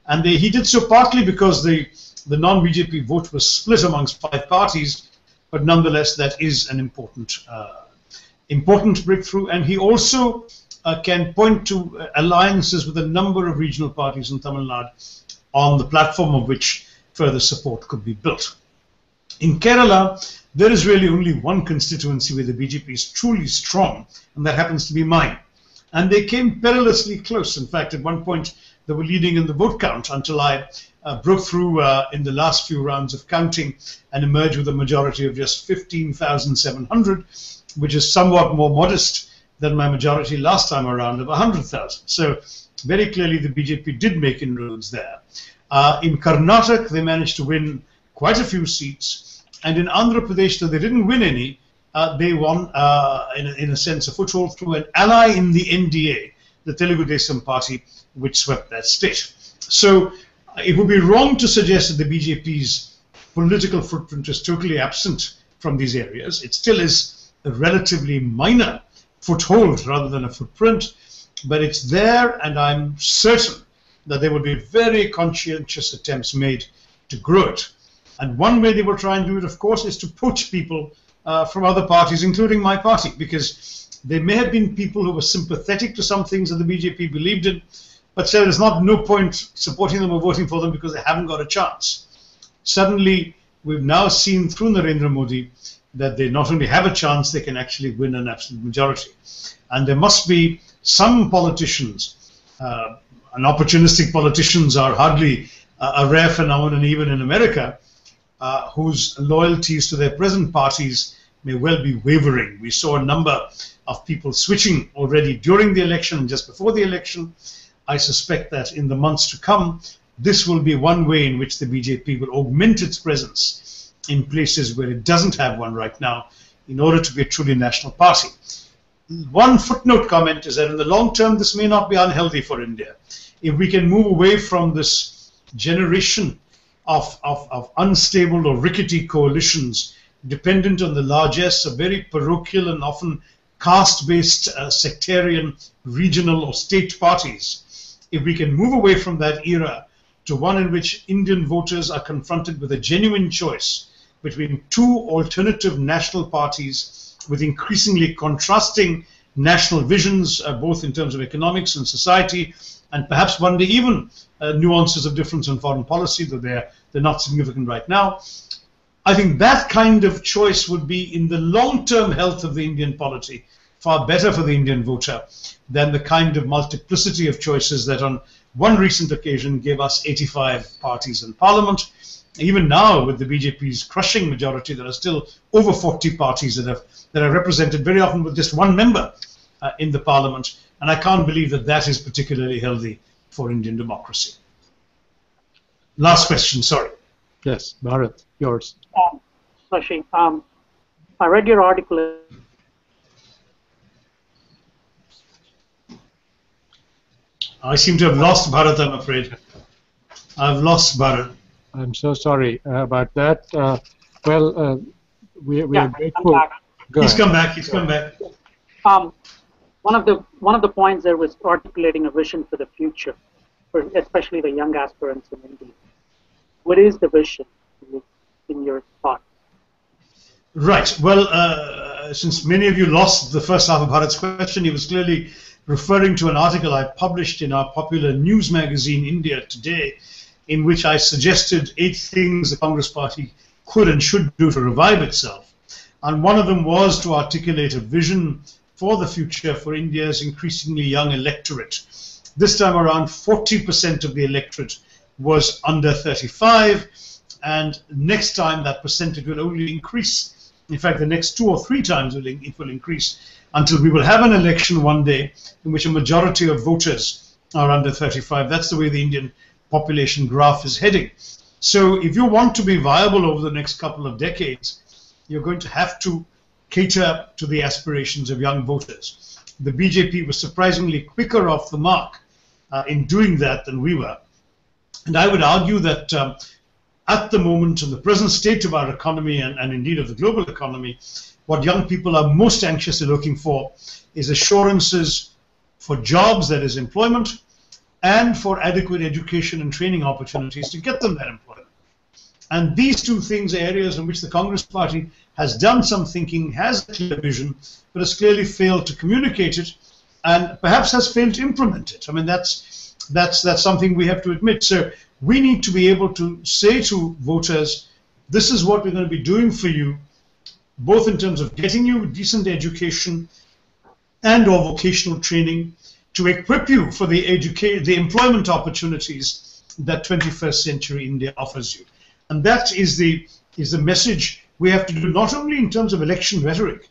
And he did so partly because the non-BJP vote was split amongst 5 parties, but nonetheless that is an important breakthrough. And he also can point to alliances with a number of regional parties in Tamil Nadu on the platform of which further support could be built. In Kerala, there is really only one constituency where the BJP is truly strong, and that happens to be mine. And they came perilously close. In fact, at one point, they were leading in the vote count until I broke through in the last few rounds of counting and emerged with a majority of just 15,700, which is somewhat more modest than my majority last time around of 100,000. So very clearly the BJP did make inroads there. In Karnataka, they managed to win quite a few seats. And in Andhra Pradesh, though they didn't win any, they won, in a sense, a foothold through an ally in the NDA, the Telugu Desam party, which swept that state. So it would be wrong to suggest that the BJP's political footprint is totally absent from these areas. It still is a relatively minor foothold rather than a footprint, but it's there, and I'm certain that there will be very conscientious attempts made to grow it. And one way they will try and do it, of course, is to poach people from other parties, including my party, because there may have been people who were sympathetic to some things that the BJP believed in, but said there's no point supporting them or voting for them because they haven't got a chance. Suddenly, we've now seen through Narendra Modi that they not only have a chance, they can actually win an absolute majority. And there must be some politicians, and opportunistic politicians are hardly a rare phenomenon even in America, whose loyalties to their present parties may well be wavering. We saw a number of people switching already during the election and just before the election. I suspect that in the months to come, this will be one way in which the BJP will augment its presence in places where it doesn't have one right now in order to be a truly national party. One footnote comment is that in the long term, this may not be unhealthy for India. If we can move away from this generation of unstable or rickety coalitions dependent on the largesse of very parochial and often caste-based sectarian regional or state parties, if we can move away from that era to one in which Indian voters are confronted with a genuine choice between two alternative national parties with increasingly contrasting national visions, both in terms of economics and society, and perhaps one day even nuances of difference in foreign policy, though they're not significant right now. I think that kind of choice would be, in the long-term health of the Indian polity, far better for the Indian voter than the kind of multiplicity of choices that on one recent occasion gave us 85 parties in parliament. Even now, with the BJP's crushing majority, there are still over 40 parties that are represented, very often with just one member in the parliament. And I can't believe that that is particularly healthy for Indian democracy. Last question, sorry. Yes, Bharat, yours. Shashi, I read your article. I seem to have lost Bharat, I'm afraid. I've lost Bharat. I'm so sorry about that. We are grateful. He's come back. He's come back. One of the points there was articulating a vision for the future, for especially the young aspirants in India. What is the vision in your thought? Right. Well, since many of you lost the first half of Bharat's question, he was clearly referring to an article I published in our popular news magazine, India Today, in which I suggested 8 things the Congress Party could and should do to revive itself. And one of them was to articulate a vision for the future for India's increasingly young electorate. This time around, 40% of the electorate was under 35, and next time that percentage will only increase. In fact, the next 2 or 3 times it will increase until we will have an election one day in which a majority of voters are under 35. That's the way the Indian population graph is heading. So if you want to be viable over the next couple of decades, you're going to have to cater to the aspirations of young voters. The BJP was surprisingly quicker off the mark in doing that than we were. And I would argue that at the moment, in the present state of our economy and indeed of the global economy, what young people are most anxiously looking for is assurances for jobs, that is employment, and for adequate education and training opportunities to get them that employment. And these 2 things are areas in which the Congress Party has done some thinking, has a clear vision, but has clearly failed to communicate it, and perhaps has failed to implement it. I mean, that's something we have to admit. So we need to be able to say to voters, this is what we're going to be doing for you, both in terms of getting you decent education and or vocational training, to equip you for the employment opportunities that 21st century India offers you. And that is the message we have to do, not only in terms of election rhetoric.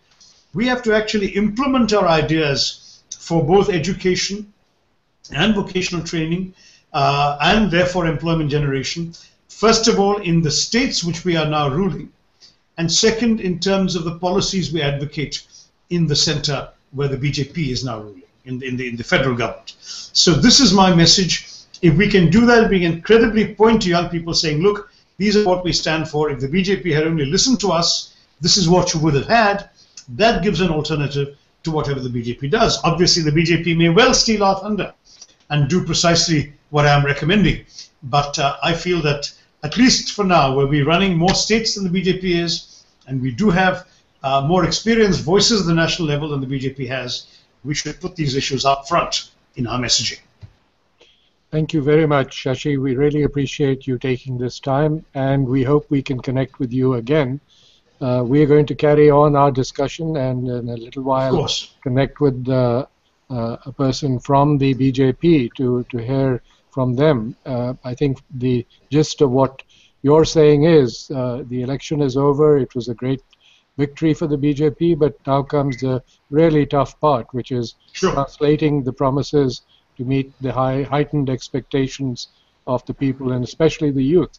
We have to actually implement our ideas for both education and vocational training, and therefore employment generation, first of all in the states which we are now ruling, and second in terms of the policies we advocate in the center where the BJP is now ruling. in the federal government. So this is my message. If we can do that, we can credibly point to young people saying, look, these are what we stand for. If the BJP had only listened to us, this is what you would have had. That gives an alternative to whatever the BJP does. Obviously, the BJP may well steal our thunder and do precisely what I am recommending. But I feel that, at least for now, where we're running more states than the BJP is, and we do have more experienced voices at the national level than the BJP has, we should put these issues up front in our messaging. Thank you very much, Shashi. We really appreciate you taking this time, and we hope we can connect with you again. We are going to carry on our discussion, and in a little while connect with a person from the BJP to hear from them. I think the gist of what you're saying is the election is over. It was a great victory for the BJP, but now comes the really tough part, which is translating the promises to meet the heightened expectations of the people, and especially the youth.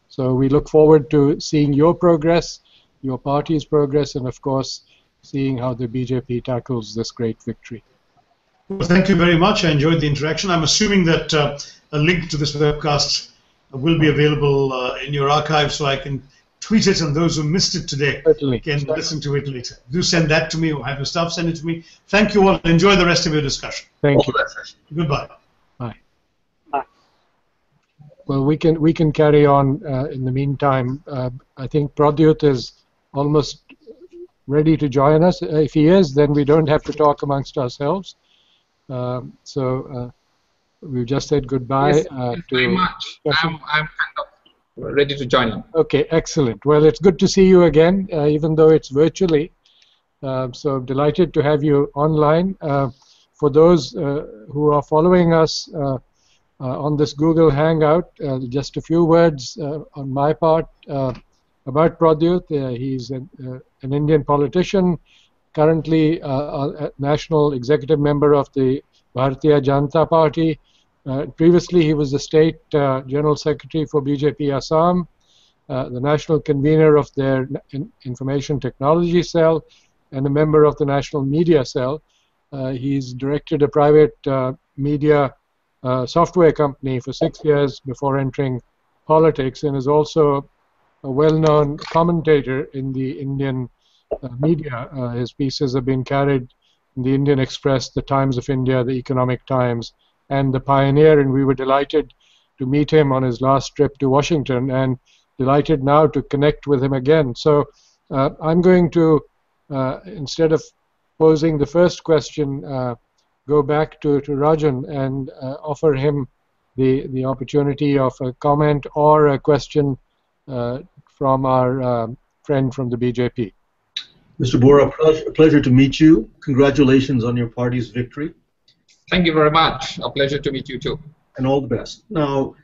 So we look forward to seeing your progress, your party's progress, and of course seeing how the BJP tackles this great victory. Well, thank you very much. I enjoyed the interaction. I'm assuming that a link to this webcast will be available in your archive, so I can tweet it, and those who missed it today can listen to it later. Do send that to me, or have your staff send it to me. Thank you all. Enjoy the rest of your discussion. Thank you. Goodbye. Bye. Well, we can carry on in the meantime. I think Pradyut is almost ready to join us. If he is, then we don't have to talk amongst ourselves. We've just said goodbye. Yes, very much. I'm kind of ready to join you. Okay, excellent. Well, it's good to see you again, even though it's virtually. So delighted to have you online. For those who are following us on this Google Hangout, just a few words on my part about Pradyut. He's an Indian politician, currently a national executive member of the Bharatiya Janata Party. Previously, he was the state general secretary for BJP Assam, the national convener of their information technology cell, and a member of the national media cell. He's directed a private media software company for 6 years before entering politics, and is also a well-known commentator in the Indian media. His pieces have been carried in the Indian Express, the Times of India, the Economic Times, and the Pioneer, and we were delighted to meet him on his last trip to Washington, and delighted now to connect with him again. So I'm going to, instead of posing the first question, go back to Rajan and offer him the opportunity of a comment or a question from our friend from the BJP. Mr. Bora, a pleasure to meet you. Congratulations on your party's victory. Thank you very much. A pleasure to meet you too. And all the best. Now,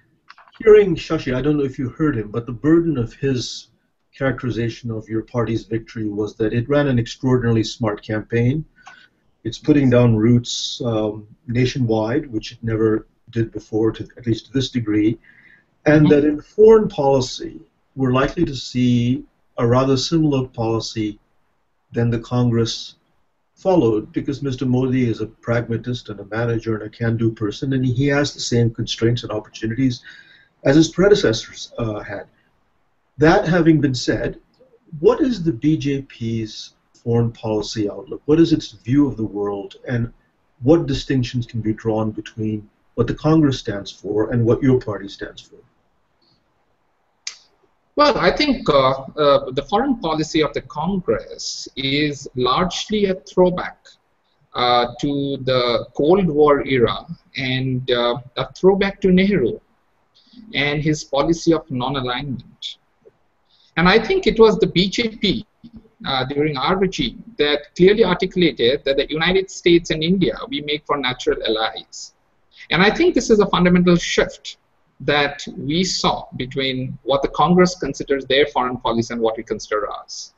hearing Shashi, I don't know if you heard him, but the burden of his characterization of your party's victory was that it ran an extraordinarily smart campaign. It's putting down roots nationwide, which it never did before, at least to this degree, and that in foreign policy, we're likely to see a rather similar policy than the Congress followed, because Mr. Modi is a pragmatist and a manager and a can-do person, and he has the same constraints and opportunities as his predecessors had. That having been said, what is the BJP's foreign policy outlook? What is its view of the world, and what distinctions can be drawn between what the Congress stands for and what your party stands for? Well, I think the foreign policy of the Congress is largely a throwback to the Cold War era, and a throwback to Nehru and his policy of non-alignment. And I think it was the BJP during our regime that clearly articulated that the United States and India, we make for natural allies. And I think this is a fundamental shift that we saw between what the Congress considers their foreign policy and what we consider ours.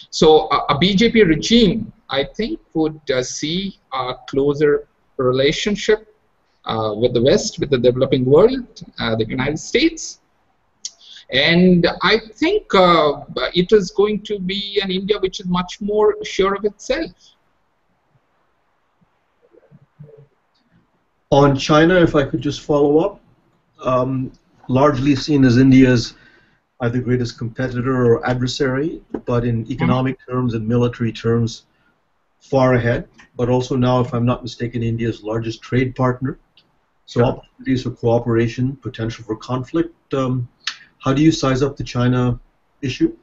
So a BJP regime, I think, would see a closer relationship with the West, with the developing world, the United States. And I think it is going to be an India which is much more sure of itself. On China, if I could just follow up, largely seen as India's either greatest competitor or adversary, but in economic terms and military terms, far ahead. But also now, if I'm not mistaken, India's largest trade partner. So opportunities for cooperation, potential for conflict. How do you size up the China issue?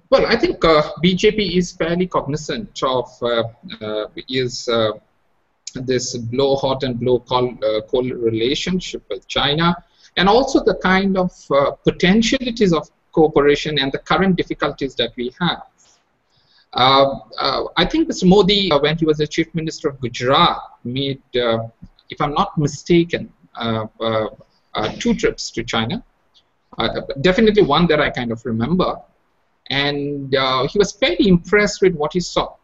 Well, I think BJP is fairly cognizant of this blow hot and blow cold relationship with China, and also the kind of potentialities of cooperation and the current difficulties that we have. I think Mr. Modi, when he was the Chief Minister of Gujarat, made, if I'm not mistaken, 2 trips to China. Definitely one that I kind of remember. And he was fairly impressed with what he saw.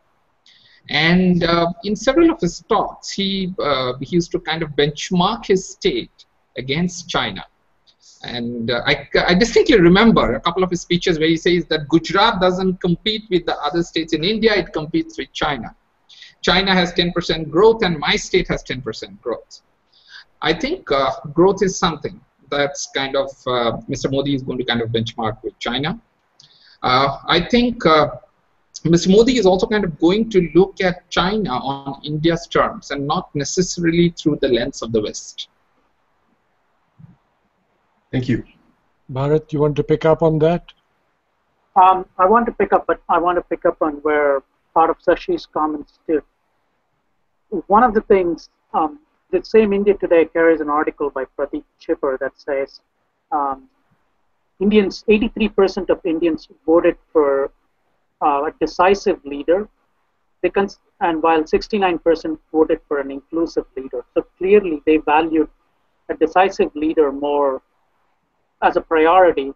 And in several of his talks, he used to kind of benchmark his state against China. And I distinctly remember a couple of his speeches where he says that Gujarat doesn't compete with the other states in India, it competes with China. China has 10% growth and my state has 10% growth. I think growth is something that's kind of, Mr. Modi is going to kind of benchmark with China. I think Mr. Modi is also kind of going to look at China on India's terms and not necessarily through the lens of the West. Thank you. Bharat, you want to pick up on that? I want to pick up, but I want to pick up on where part of Sashi's comments stood. One of the things, the same India Today carries an article by Pradeep Chipper that says Indians, 83% of Indians voted for a decisive leader, and while 69% voted for an inclusive leader. So clearly they valued a decisive leader more as a priority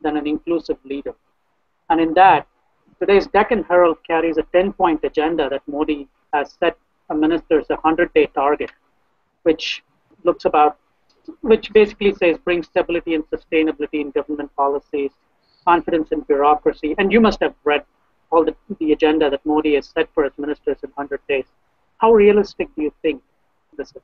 than an inclusive leader. And in that, today's Deccan Herald carries a 10-point agenda that Modi has set a minister's 100-day target, which basically says bring stability and sustainability in government policies, confidence in bureaucracy. And you must have read all the agenda that Modi has set for his ministers in 100 days. How realistic do you think this is?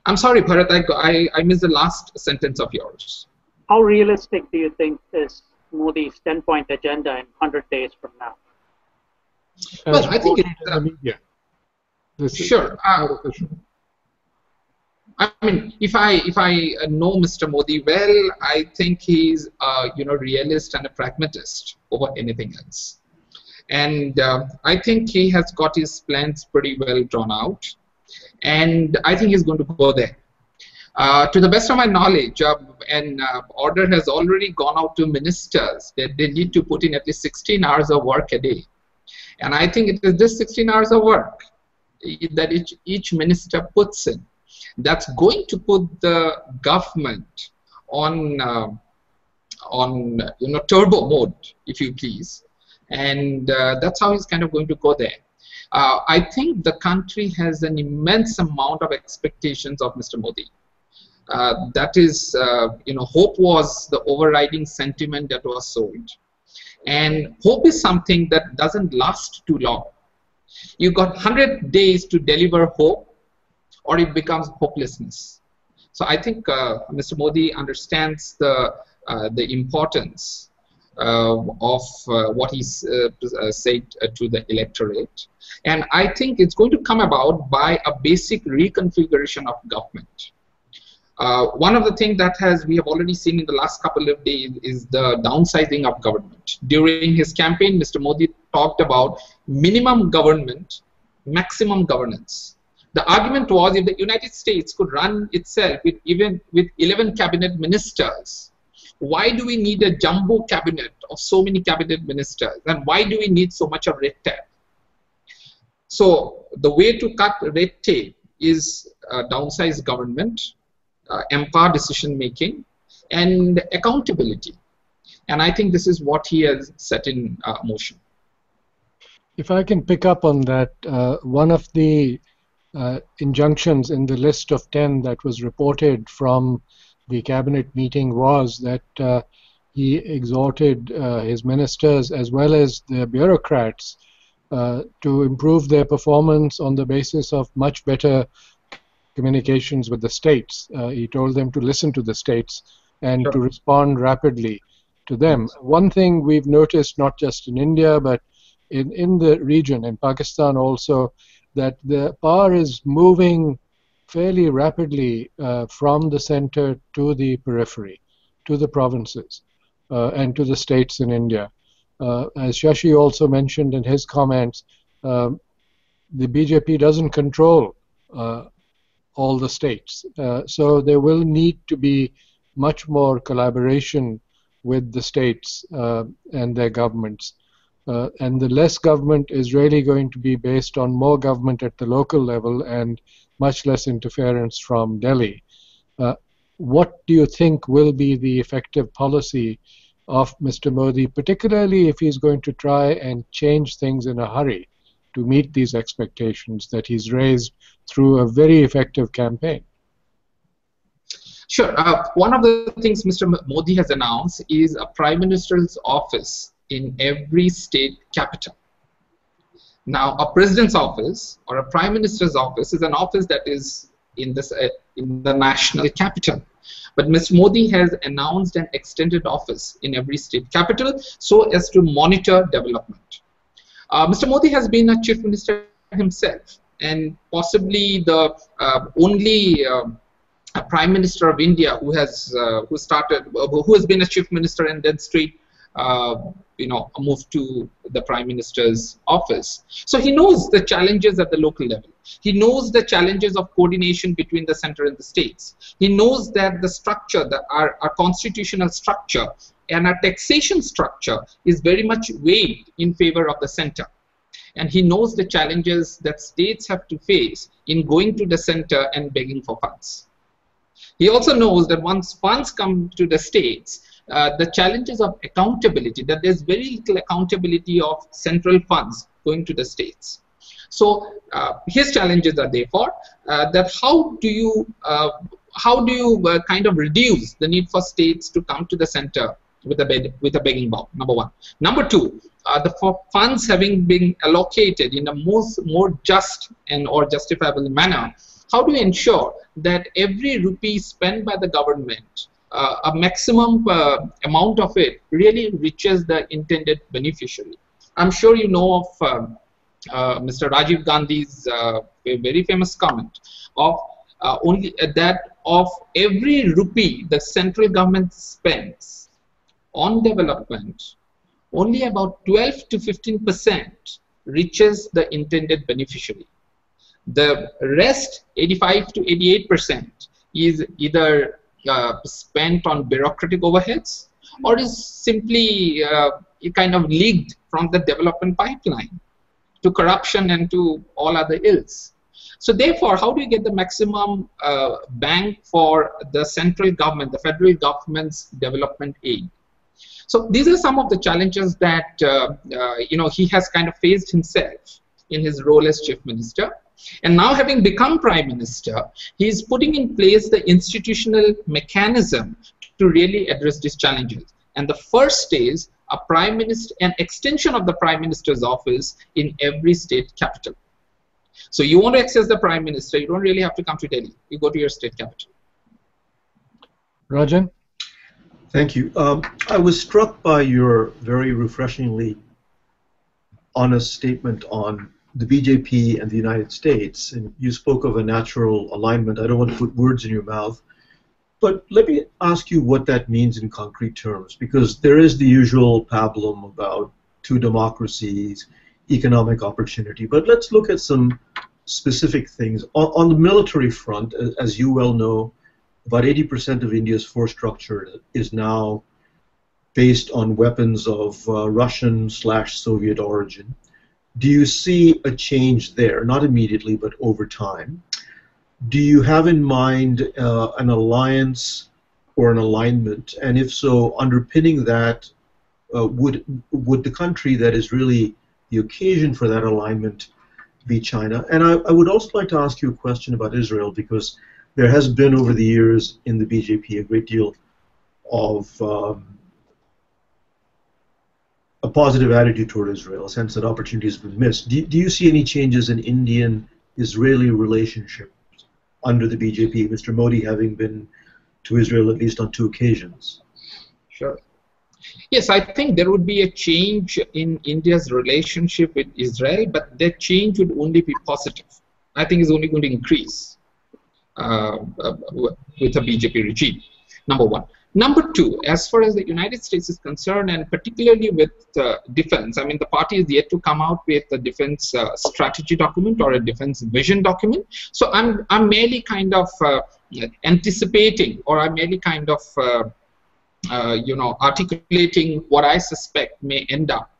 I'm sorry, Bharat, I missed the last sentence of yours. How realistic do you think is Modi's 10-point agenda in 100 days from now? Well, I think it's sure. I mean, if I know Mr. Modi well, I think he's realist and a pragmatist over anything else. And I think he has got his plans pretty well drawn out. And I think he's going to go there. To the best of my knowledge, an order has already gone out to ministers that they need to put in at least 16 hours of work a day. And I think it is this 16 hours of work that each minister puts in that's going to put the government on turbo mode, if you please. And that's how he's kind of going to go there. I think the country has an immense amount of expectations of Mr. Modi. That is, hope was the overriding sentiment that was sold. And hope is something that doesn't last too long. You've got 100 days to deliver hope, or it becomes hopelessness. So I think Mr. Modi understands the importance of what he said to the electorate. And I think it's going to come about by a basic reconfiguration of government. One of the things that we have already seen in the last couple of days is the downsizing of government. During his campaign, Mr. Modi talked about minimum government, maximum governance. The argument was if the United States could run itself with 11 cabinet ministers, why do we need a jumbo cabinet of so many cabinet ministers? And why do we need so much of red tape? So the way to cut red tape is downsize government, empower decision making, and accountability. And I think this is what he has set in motion. If I can pick up on that, one of the injunctions in the list of 10 that was reported from the cabinet meeting was that he exhorted his ministers as well as the bureaucrats to improve their performance on the basis of much better communications with the states. He told them to listen to the states and to respond rapidly to them. One thing we've noticed, not just in India, but in the region, in Pakistan also, that the power is moving fairly rapidly from the center to the periphery, to the provinces, and to the states in India. As Shashi also mentioned in his comments, the BJP doesn't control all the states. So there will need to be much more collaboration with the states and their governments. And the less government is really going to be based on more government at the local level and much less interference from Delhi. What do you think will be the effective policy of Mr. Modi, particularly if he's going to try and change things in a hurry to meet these expectations that he's raised through a very effective campaign? Sure. One of the things Mr. Modi has announced is a Prime Minister's office in every state capital. Now, a president's office or a prime minister's office is an office that is in the national capital. But Mr. Modi has announced an extended office in every state capital so as to monitor development. Mr. Modi has been a chief minister himself, and possibly the only prime minister of India who has been a chief minister and then straight moved to the prime minister's office. So he knows the challenges at the local level. He knows the challenges of coordination between the center and the states. He knows that the structure, our constitutional structure and our taxation structure is very much weighed in favor of the center. And he knows the challenges that states have to face in going to the center and begging for funds. He also knows that once funds come to the states, the challenges of accountability, that there's very little accountability of central funds going to the states. So his challenges are therefore that how do you kind of reduce the need for states to come to the center with a begging bowl, number one. Number two, the funds having been allocated in a more just and or justifiable manner, how do you ensure that every rupee spent by the government, a maximum amount of it really reaches the intended beneficiary? I'm sure you know of Mr. Rajiv Gandhi's very famous comment of of every rupee the central government spends on development, only about 12 to 15% reaches the intended beneficiary. The rest, 85 to 88%, is either spent on bureaucratic overheads or is simply kind of leaked from the development pipeline to corruption and to all other ills. So therefore, how do you get the maximum bang for the central government, the federal government's development aid? So these are some of the challenges that he has kind of faced himself in his role as chief minister. And now, having become prime minister, he is putting in place the institutional mechanism to really address these challenges. And the first is an extension of the prime minister's office in every state capital. So you want to access the prime minister, you don't really have to come to Delhi. You go to your state capital. Rajan? Thank you. I was struck by your very refreshingly honest statement on the BJP and the United States, and you spoke of a natural alignment. I don't want to put words in your mouth, but let me ask you what that means in concrete terms, because there is the usual pablum about two democracies, economic opportunity, but let's look at some specific things. On the military front, as you well know, about 80% of India's force structure is now based on weapons of Russian/Soviet origin. Do you see a change there? Not immediately, but over time. Do you have in mind an alliance or an alignment? And if so, underpinning that, would the country that is really the occasion for that alignment be China? And I would also like to ask you a question about Israel, because there has been over the years in the BJP a great deal of a positive attitude toward Israel, a sense that opportunity has been missed. Do you see any changes in Indian-Israeli relationship under the BJP, Mr. Modi having been to Israel at least on 2 occasions? Sure. Yes, I think there would be a change in India's relationship with Israel, but that change would only be positive. I think it's only going to increase with a BJP regime, number one. Number two, as far as the United States is concerned, and particularly with defense, I mean, the party is yet to come out with a defense strategy document or a defense vision document. So I'm merely kind of anticipating, or I'm merely kind of articulating what I suspect may end up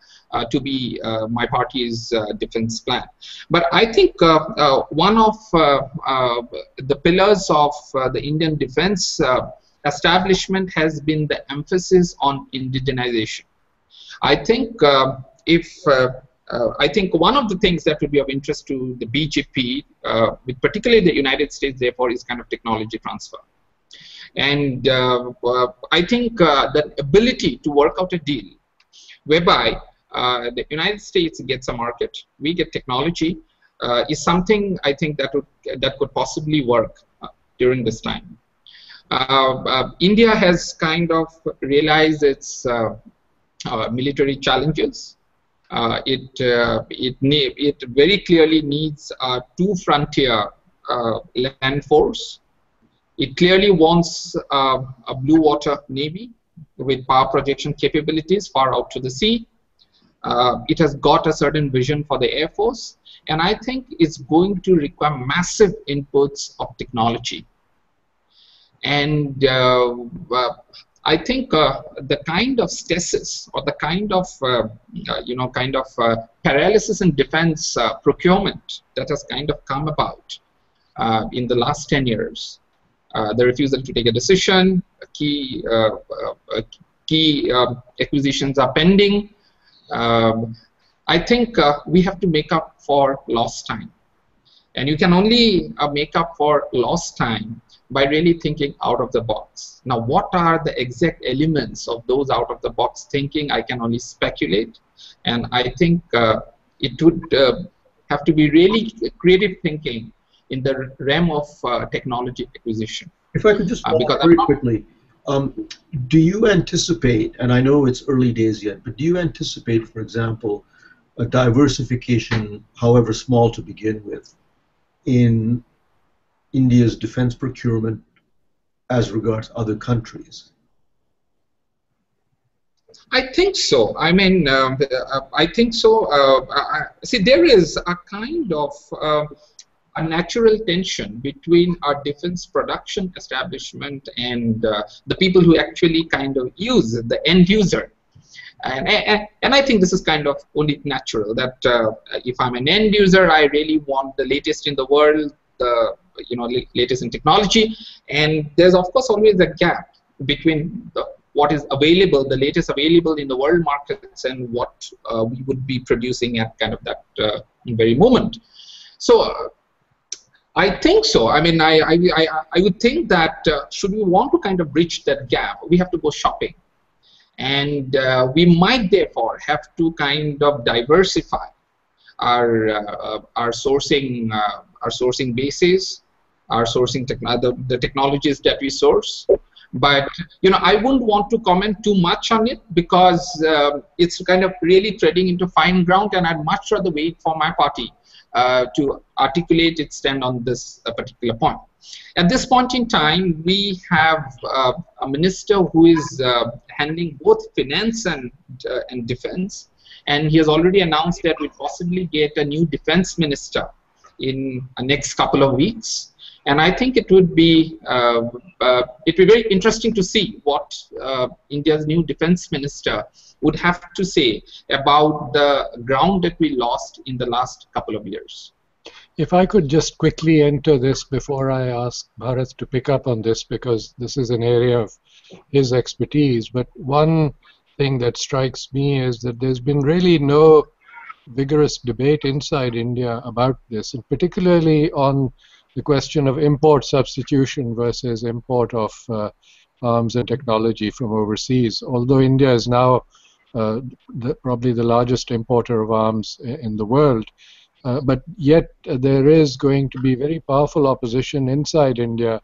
to be my party's defense plan. But I think one of the pillars of the Indian defense establishment has been the emphasis on indigenization. I think I think one of the things that would be of interest to the BJP, with particularly the United States, therefore, is kind of technology transfer. And I think that ability to work out a deal whereby the United States gets a market, we get technology, is something I think that could possibly work during this time. India has kind of realized its military challenges. It very clearly needs a 2-frontier land force. It clearly wants a blue water navy with power projection capabilities far out to the sea. It has got a certain vision for the Air Force, and I think it's going to require massive inputs of technology. And I think the kind of stasis, or the kind of paralysis in defense procurement that has kind of come about in the last 10 years, the refusal to take a decision, key acquisitions are pending. I think we have to make up for lost time. And you can only make up for lost time by really thinking out of the box. Now, what are the exact elements of those out of the box thinking? I can only speculate. And I think it would have to be really creative thinking in the realm of technology acquisition. If I could just follow very quickly, do you anticipate, and I know it's early days yet, but do you anticipate, for example, a diversification, however small to begin with, in India's defense procurement as regards other countries? I think so. I mean, I think so. See, there is a kind of a natural tension between our defense production establishment and the people who actually kind of use the end user. And I think this is kind of only natural, that if I'm an end user, I really want the latest in the world, the latest in technology, and there's of course always a gap between what is available, the latest available in the world markets, and what we would be producing at kind of that very moment. So I think so. I mean, I would think that should we want to kind of bridge that gap, we have to go shopping. And we might therefore have to kind of diversify our sourcing bases, our sourcing the technologies that we source. But I wouldn't want to comment too much on it, because it's kind of really treading into fine ground, and I'd much rather wait for my party to articulate its stand on this particular point. At this point in time, we have a minister who is handling both finance and defense, and he has already announced that we possibly get a new defense minister in the next couple of weeks. And I think it would be very interesting to see what India's new defense minister would have to say about the ground that we lost in the last couple of years. If I could just quickly enter this before I ask Bharat to pick up on this, because this is an area of his expertise. But one thing that strikes me is that there's been really no vigorous debate inside India about this, and particularly on the question of import substitution versus import of arms and technology from overseas. Although India is now probably the largest importer of arms in the world. But yet there is going to be very powerful opposition inside India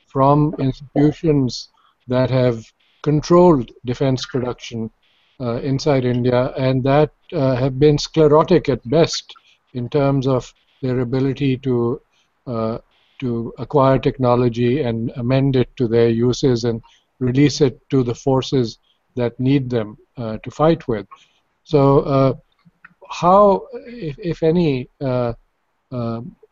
from institutions that have controlled defense production inside India, and that have been sclerotic at best in terms of their ability to acquire technology and amend it to their uses and release it to the forces that need them to fight with. So how, if any,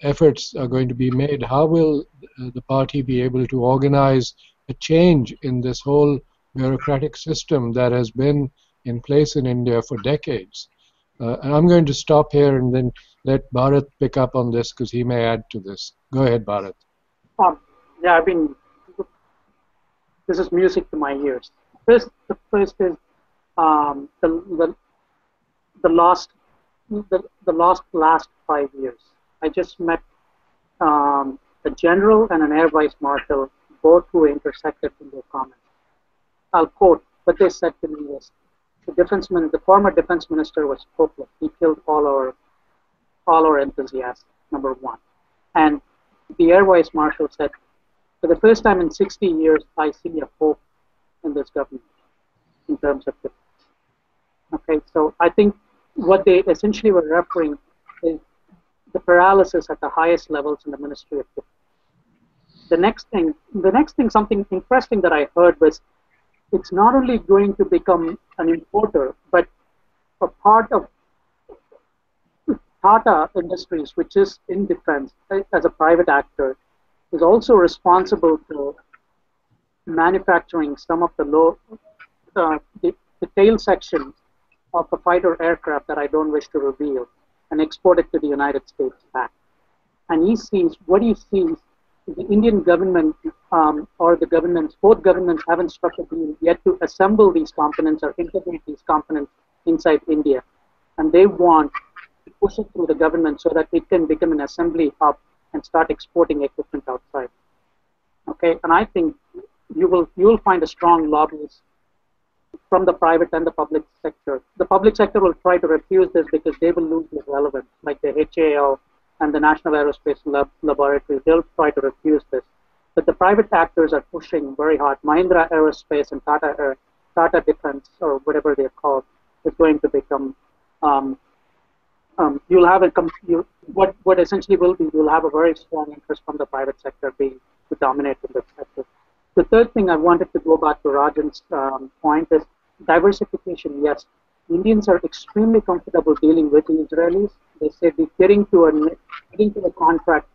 efforts are going to be made, how will the party be able to organize a change in this whole bureaucratic system that has been in place in India for decades? And I'm going to stop here and then let Bharat pick up on this because he may add to this. Go ahead, Bharat. Yeah, this is music to my ears. The first is the last 5 years. I just met a general and an air vice marshal, both who intersected in their comments. I'll quote what they said to me was, the former defense minister was hopeless. He killed all our enthusiasm, number one. And the air vice marshal said, for the first time in 60 years, I see a hope in this government in terms of defense. Okay, so I think what they essentially were referring is the paralysis at the highest levels in the Ministry of Defense. The next thing, something interesting that I heard was, it's not only going to become an importer, but a part of Tata Industries, which is in defense as a private actor, is also responsible for manufacturing some of the tail sections of a fighter aircraft that I don't wish to reveal, and export it to the United States back. And what he sees, the Indian government or the governments, both governments haven't struck a deal yet to assemble these components or integrate these components inside India. And they want to push it through the government so that it can become an assembly hub and start exporting equipment outside. Okay, and I think you will find a strong lobbyist from the private and the public sector. The public sector will try to refuse this because they will lose their relevance, like the HAL and the National Aerospace Laboratory. They'll try to refuse this. But the private actors are pushing very hard. Mahindra Aerospace and Tata Defense, or whatever they're called, is going to become. You'll have what essentially will be. You'll have a very strong interest from the private sector to dominate in this sector. The third thing I wanted to go back to Rajan's point is diversification. Yes, Indians are extremely comfortable dealing with the Israelis. They say getting to a contract,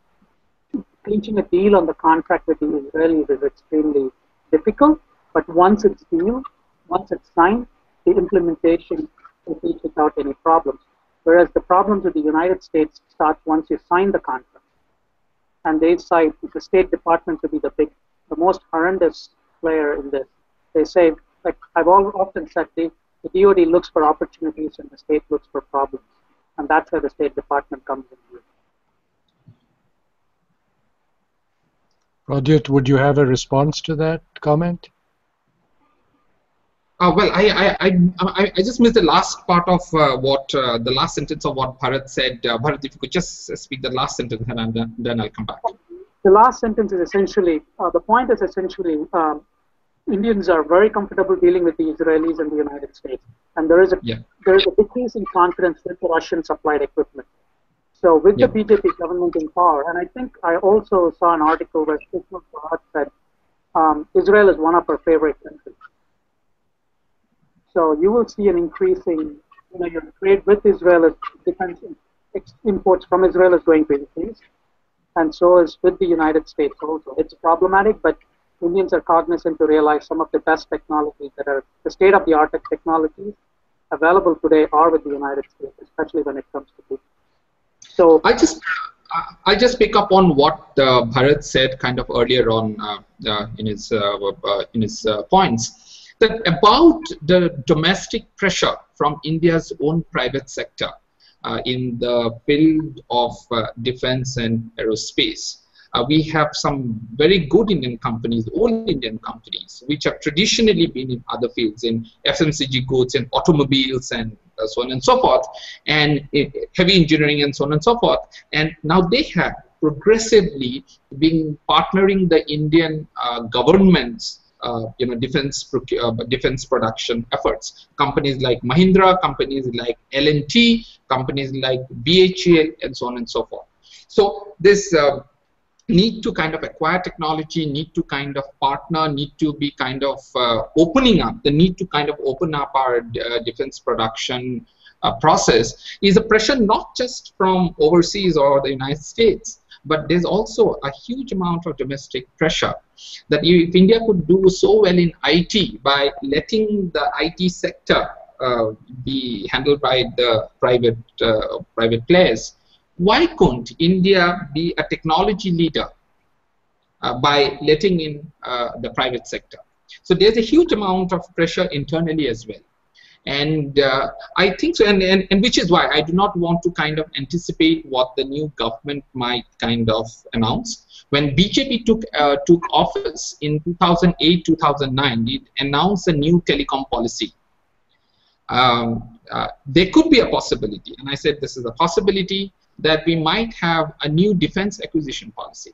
clinching a deal on the contract with the Israelis is extremely difficult. But once it's signed, the implementation proceeds without any problems. Whereas the problems with the United States start once you sign the contract, and they cite the State Department to be the most horrendous player in this. They say, like I've often said, the DoD looks for opportunities and the state looks for problems, and that's where the State Department comes in. Rajat, would you have a response to that comment? Well, I just missed the last part of the last sentence of what Bharat said. Bharat, if you could just speak the last sentence, and then I'll come back. The last sentence is essentially, the point is essentially, Indians are very comfortable dealing with the Israelis and the United States, and there is a decrease in confidence with the Russian supplied equipment. So with the BJP government in power, and I think I also saw an article where Sushma Swaraj said Israel is one of our favorite countries. So you will see an increasing, your trade with Israel as defense imports from Israel is going to increase, and so is with the United States also. It's problematic, but Indians are cognizant to realize some of the best technologies that are the state-of-the-art technologies available today are with the United States, especially when it comes to people. So I just pick up on what Bharat said kind of earlier on in his points. That about the domestic pressure from India's own private sector in the field of defense and aerospace. We have some very good Indian companies, old Indian companies, which have traditionally been in other fields, in FMCG goods and automobiles and so on and so forth, and heavy engineering and so on and so forth. And now they have progressively been partnering the Indian government's defense production efforts. Companies like Mahindra, companies like L&T, companies like BHEL, and so on and so forth. So this need to kind of acquire technology, need to kind of partner, need to be kind of opening up, the need to kind of open up our defense production process is a pressure not just from overseas or the United States, but there's also a huge amount of domestic pressure that if India could do so well in IT by letting the IT sector be handled by the private players, why couldn't India be a technology leader by letting in the private sector? So there's a huge amount of pressure internally as well. And I think so, and which is why I do not want to kind of anticipate what the new government might kind of announce. When BJP took office in 2008-2009, it announced a new telecom policy. There could be a possibility, and I said this is a possibility, that we might have a new defense acquisition policy.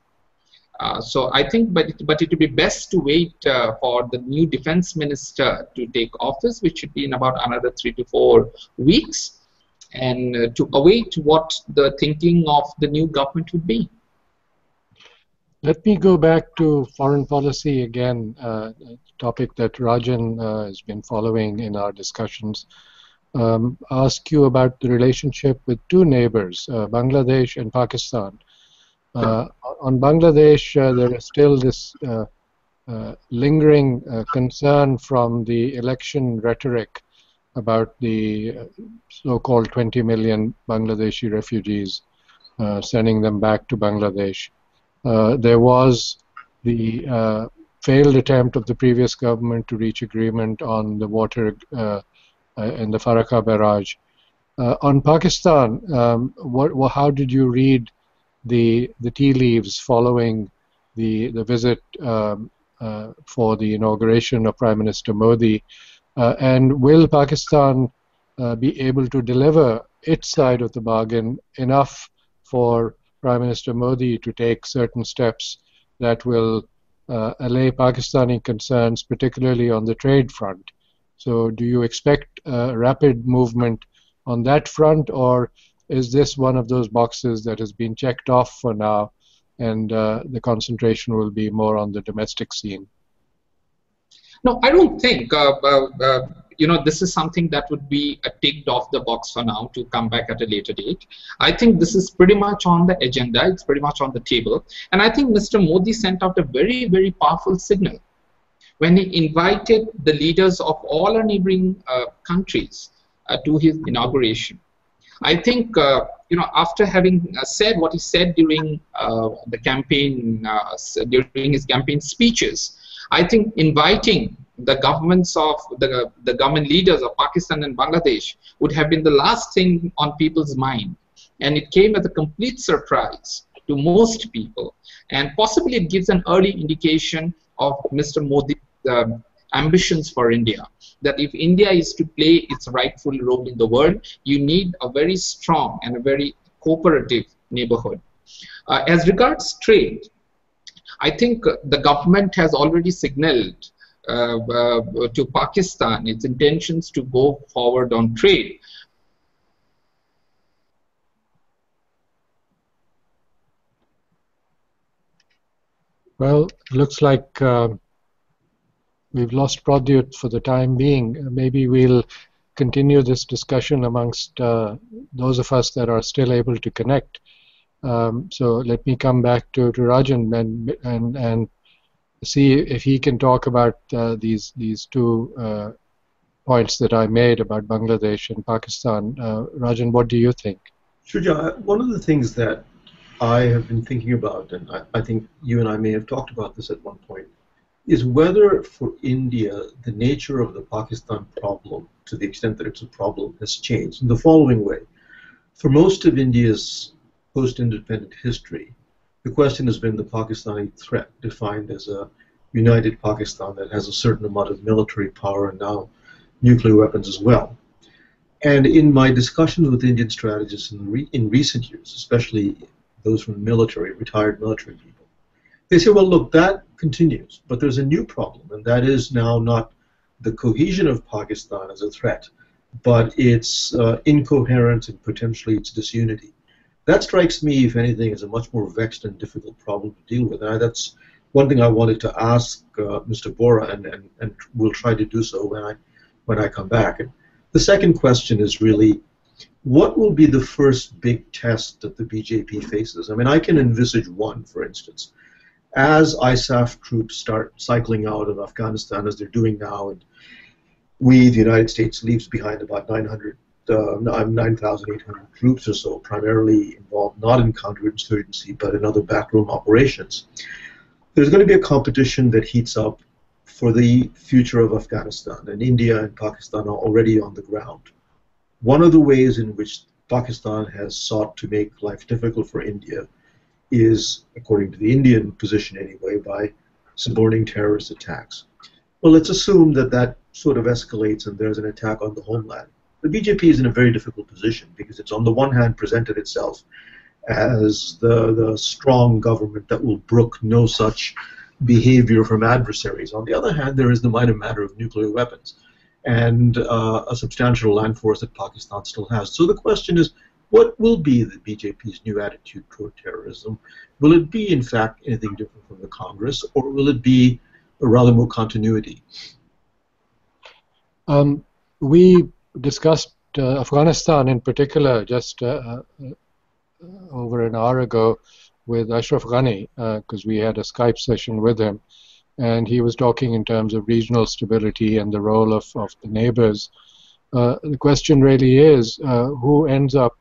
So I think, but it would be best to wait for the new defense minister to take office, which should be in about another 3 to 4 weeks, and to await what the thinking of the new government would be. Let me go back to foreign policy again, a topic that Rajan has been following in our discussions. Ask you about the relationship with two neighbors, Bangladesh and Pakistan. On Bangladesh, there is still this lingering concern from the election rhetoric about the so-called 20 million Bangladeshi refugees, sending them back to Bangladesh. There was the failed attempt of the previous government to reach agreement on the water in the Farakka barrage. On Pakistan, how did you read the tea leaves following the visit for the inauguration of Prime Minister Modi, and will Pakistan be able to deliver its side of the bargain enough for Prime Minister Modi to take certain steps that will allay Pakistani concerns, particularly on the trade front? So do you expect rapid movement on that front, or is this one of those boxes that has been checked off for now, and the concentration will be more on the domestic scene? No, I don't think this is something that would be ticked off the box for now to come back at a later date. I think this is pretty much on the agenda. It's pretty much on the table, and I think Mr. Modi sent out a very, very powerful signal when he invited the leaders of all our neighboring countries to his inauguration. I think, after having said what he said during the campaign, during his campaign speeches, I think inviting the governments of the government leaders of Pakistan and Bangladesh would have been the last thing on people's mind. And it came as a complete surprise to most people. And possibly it gives an early indication of Mr. Modi's ambitions for India, that if India is to play its rightful role in the world, you need a very strong and a very cooperative neighborhood. As regards trade, I think the government has already signaled to Pakistan its intentions to go forward on trade. Well, it looks like we've lost Pradyut for the time being. Maybe we'll continue this discussion amongst those of us that are still able to connect. So let me come back to Rajan and see if he can talk about these two points that I made about Bangladesh and Pakistan. Rajan, what do you think? Shuja, one of the things that I have been thinking about, and I think you and I may have talked about this at one point, is whether for India the nature of the Pakistan problem, to the extent that it's a problem, has changed in the following way. For most of India's post-independent history, The question has been the Pakistani threat, defined as a united Pakistan that has a certain amount of military power and now nuclear weapons as well. And in my discussions with Indian strategists in recent years, especially those from the military, retired military people, they say, well, look, that continues, but there's a new problem, and that is now not the cohesion of Pakistan as a threat, but its incoherence and potentially its disunity. That strikes me, if anything, as a much more vexed and difficult problem to deal with. And that's one thing I wanted to ask Mr. Bora, and we'll try to do so when I come back. And the second question is really, what will be the first big test that the BJP faces? I mean, I can envisage one, for instance. As ISAF troops start cycling out of Afghanistan, as they're doing now, and the United States, leaves behind about 9,800 troops or so, primarily involved not in counterinsurgency, but in other backroom operations, there's going to be a competition that heats up for the future of Afghanistan, and India and Pakistan are already on the ground. One of the ways in which Pakistan has sought to make life difficult for India is, according to the Indian position anyway, by suborning terrorist attacks. Well, let's assume that that sort of escalates and there's an attack on the homeland. The BJP is in a very difficult position because it's on the one hand presented itself as the strong government that will brook no such behavior from adversaries. On the other hand, there is the minor matter of nuclear weapons and a substantial land force that Pakistan still has. So the question is, what will be the BJP's new attitude toward terrorism? Will it be, in fact, anything different from the Congress, or will it be a rather more continuity? We discussed Afghanistan in particular just over an hour ago with Ashraf Ghani, because we had a Skype session with him, and he was talking in terms of regional stability and the role of the neighbors. The question really is, who ends up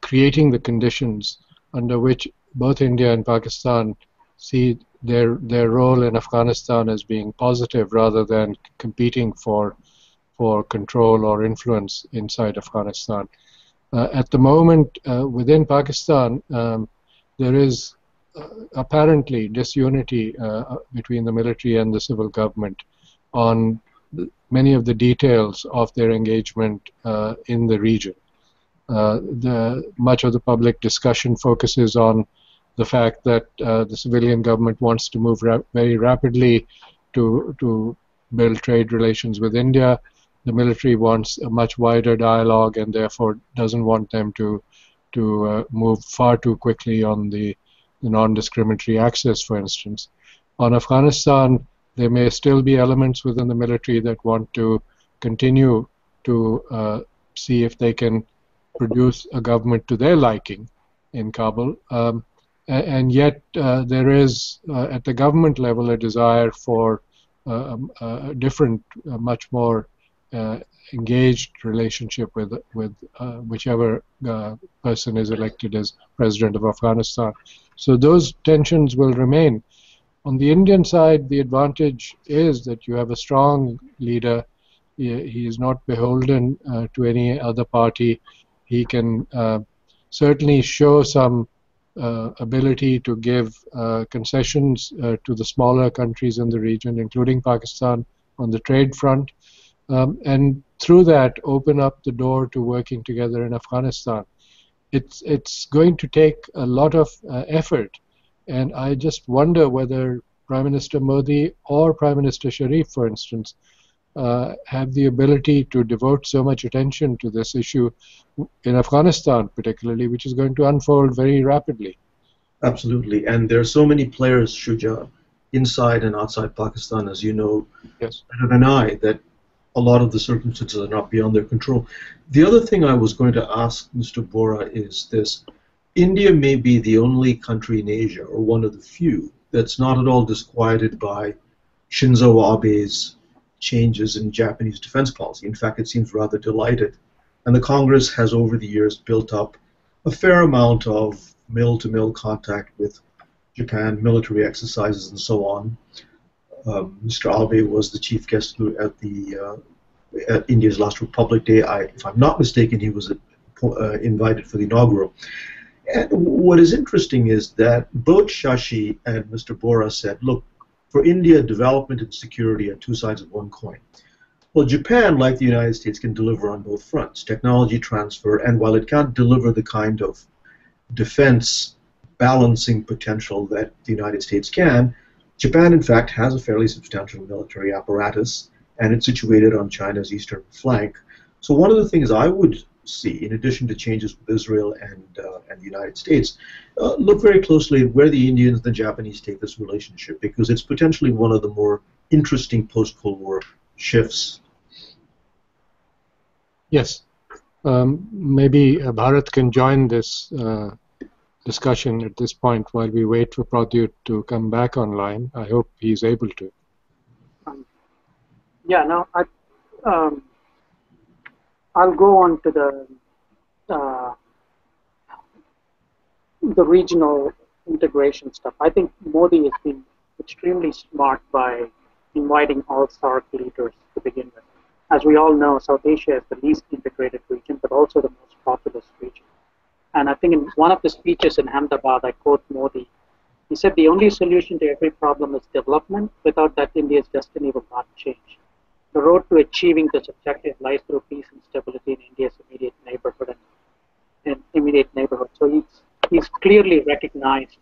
creating the conditions under which both India and Pakistan see their role in Afghanistan as being positive rather than competing for control or influence inside Afghanistan. At the moment, within Pakistan, there is apparently disunity between the military and the civil government on many of the details of their engagement in the region. Much of the public discussion focuses on the fact that the civilian government wants to move very rapidly to build trade relations with India. The military wants a much wider dialogue and therefore doesn't want them to move far too quickly on the non-discriminatory access, for instance. On Afghanistan, there may still be elements within the military that want to continue to see if they can produce a government to their liking in Kabul. And yet there is, at the government level, a desire for a different, much more engaged relationship with whichever person is elected as president of Afghanistan. So those tensions will remain. On the Indian side, the advantage is that you have a strong leader. He is not beholden to any other party. He can certainly show some ability to give concessions to the smaller countries in the region, including Pakistan, on the trade front, and through that open up the door to working together in Afghanistan. It's going to take a lot of effort, and I just wonder whether Prime Minister Modi or Prime Minister Sharif, for instance, have the ability to devote so much attention to this issue in Afghanistan particularly, which is going to unfold very rapidly. Absolutely, and there are so many players, Shuja, inside and outside Pakistan, as you know, yes, better than I, that a lot of the circumstances are not beyond their control. The other thing I was going to ask Mr. Bora is this. India may be the only country in Asia, or one of the few, that's not at all disquieted by Shinzo Abe's changes in Japanese defense policy. In fact, it seems rather delighted. And the Congress has, over the years, built up a fair amount of mill-to-mill contact with Japan, military exercises, and so on. Mr. Abe was the chief guest at India's last Republic Day. If I'm not mistaken, he was invited for the inaugural. And what is interesting is that both Shashi and Mr. Bora said, look, for India, development and security are two sides of one coin. Well, Japan, like the United States, can deliver on both fronts, technology transfer, and while it can't deliver the kind of defense balancing potential that the United States can, Japan, in fact, has a fairly substantial military apparatus, and it's situated on China's eastern flank. So one of the things I would see, in addition to changes with Israel and the United States, look very closely at where the Indians and the Japanese take this relationship, because it's potentially one of the more interesting post-Cold War shifts. Yes. Maybe Bharat can join this discussion at this point while we wait for Pradyut to come back online. I hope he's able to. Yeah, no, I'll go on to the regional integration stuff. I think Modi has been extremely smart by inviting all SAARC leaders to begin with. As we all know, South Asia is the least integrated region, but also the most populous region. And I think in one of the speeches in Ahmedabad, I quote Modi, he said, the only solution to every problem is development. Without that, India's destiny will not change. The road to achieving this objective lies through peace and stability in India's immediate neighborhood. So he's clearly recognized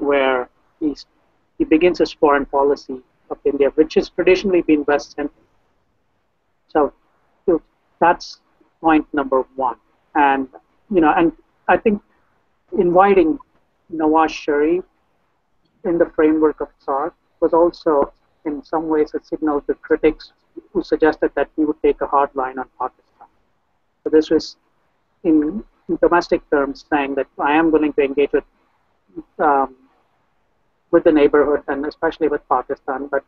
where he begins his foreign policy of India, which has traditionally been West-centered. So that's point number one. And and I think inviting Nawaz Sharif in the framework of SAARC was also in some ways a signal to critics who suggested that he would take a hard line on Pakistan. So this was in domestic terms saying that I am willing to engage with the neighborhood and especially with Pakistan, but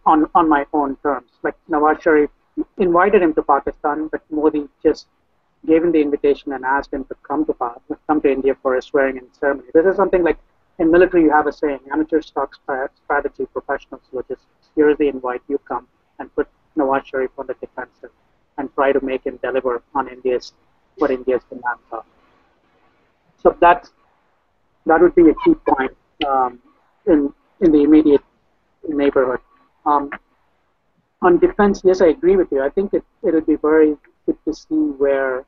on my own terms. Like Nawaz Sharif invited him to Pakistan, but Modi just gave him the invitation and asked him to come to India for a swearing-in ceremony. This is something like in military you have a saying: amateurs talk strategy, professionals logistics. Here is the invite. You come and put Nawaz Sharif on the defensive and try to make him deliver on what India's demands are. So that would be a key point in the immediate neighborhood. On defense, yes, I agree with you. I think it would be very good to see where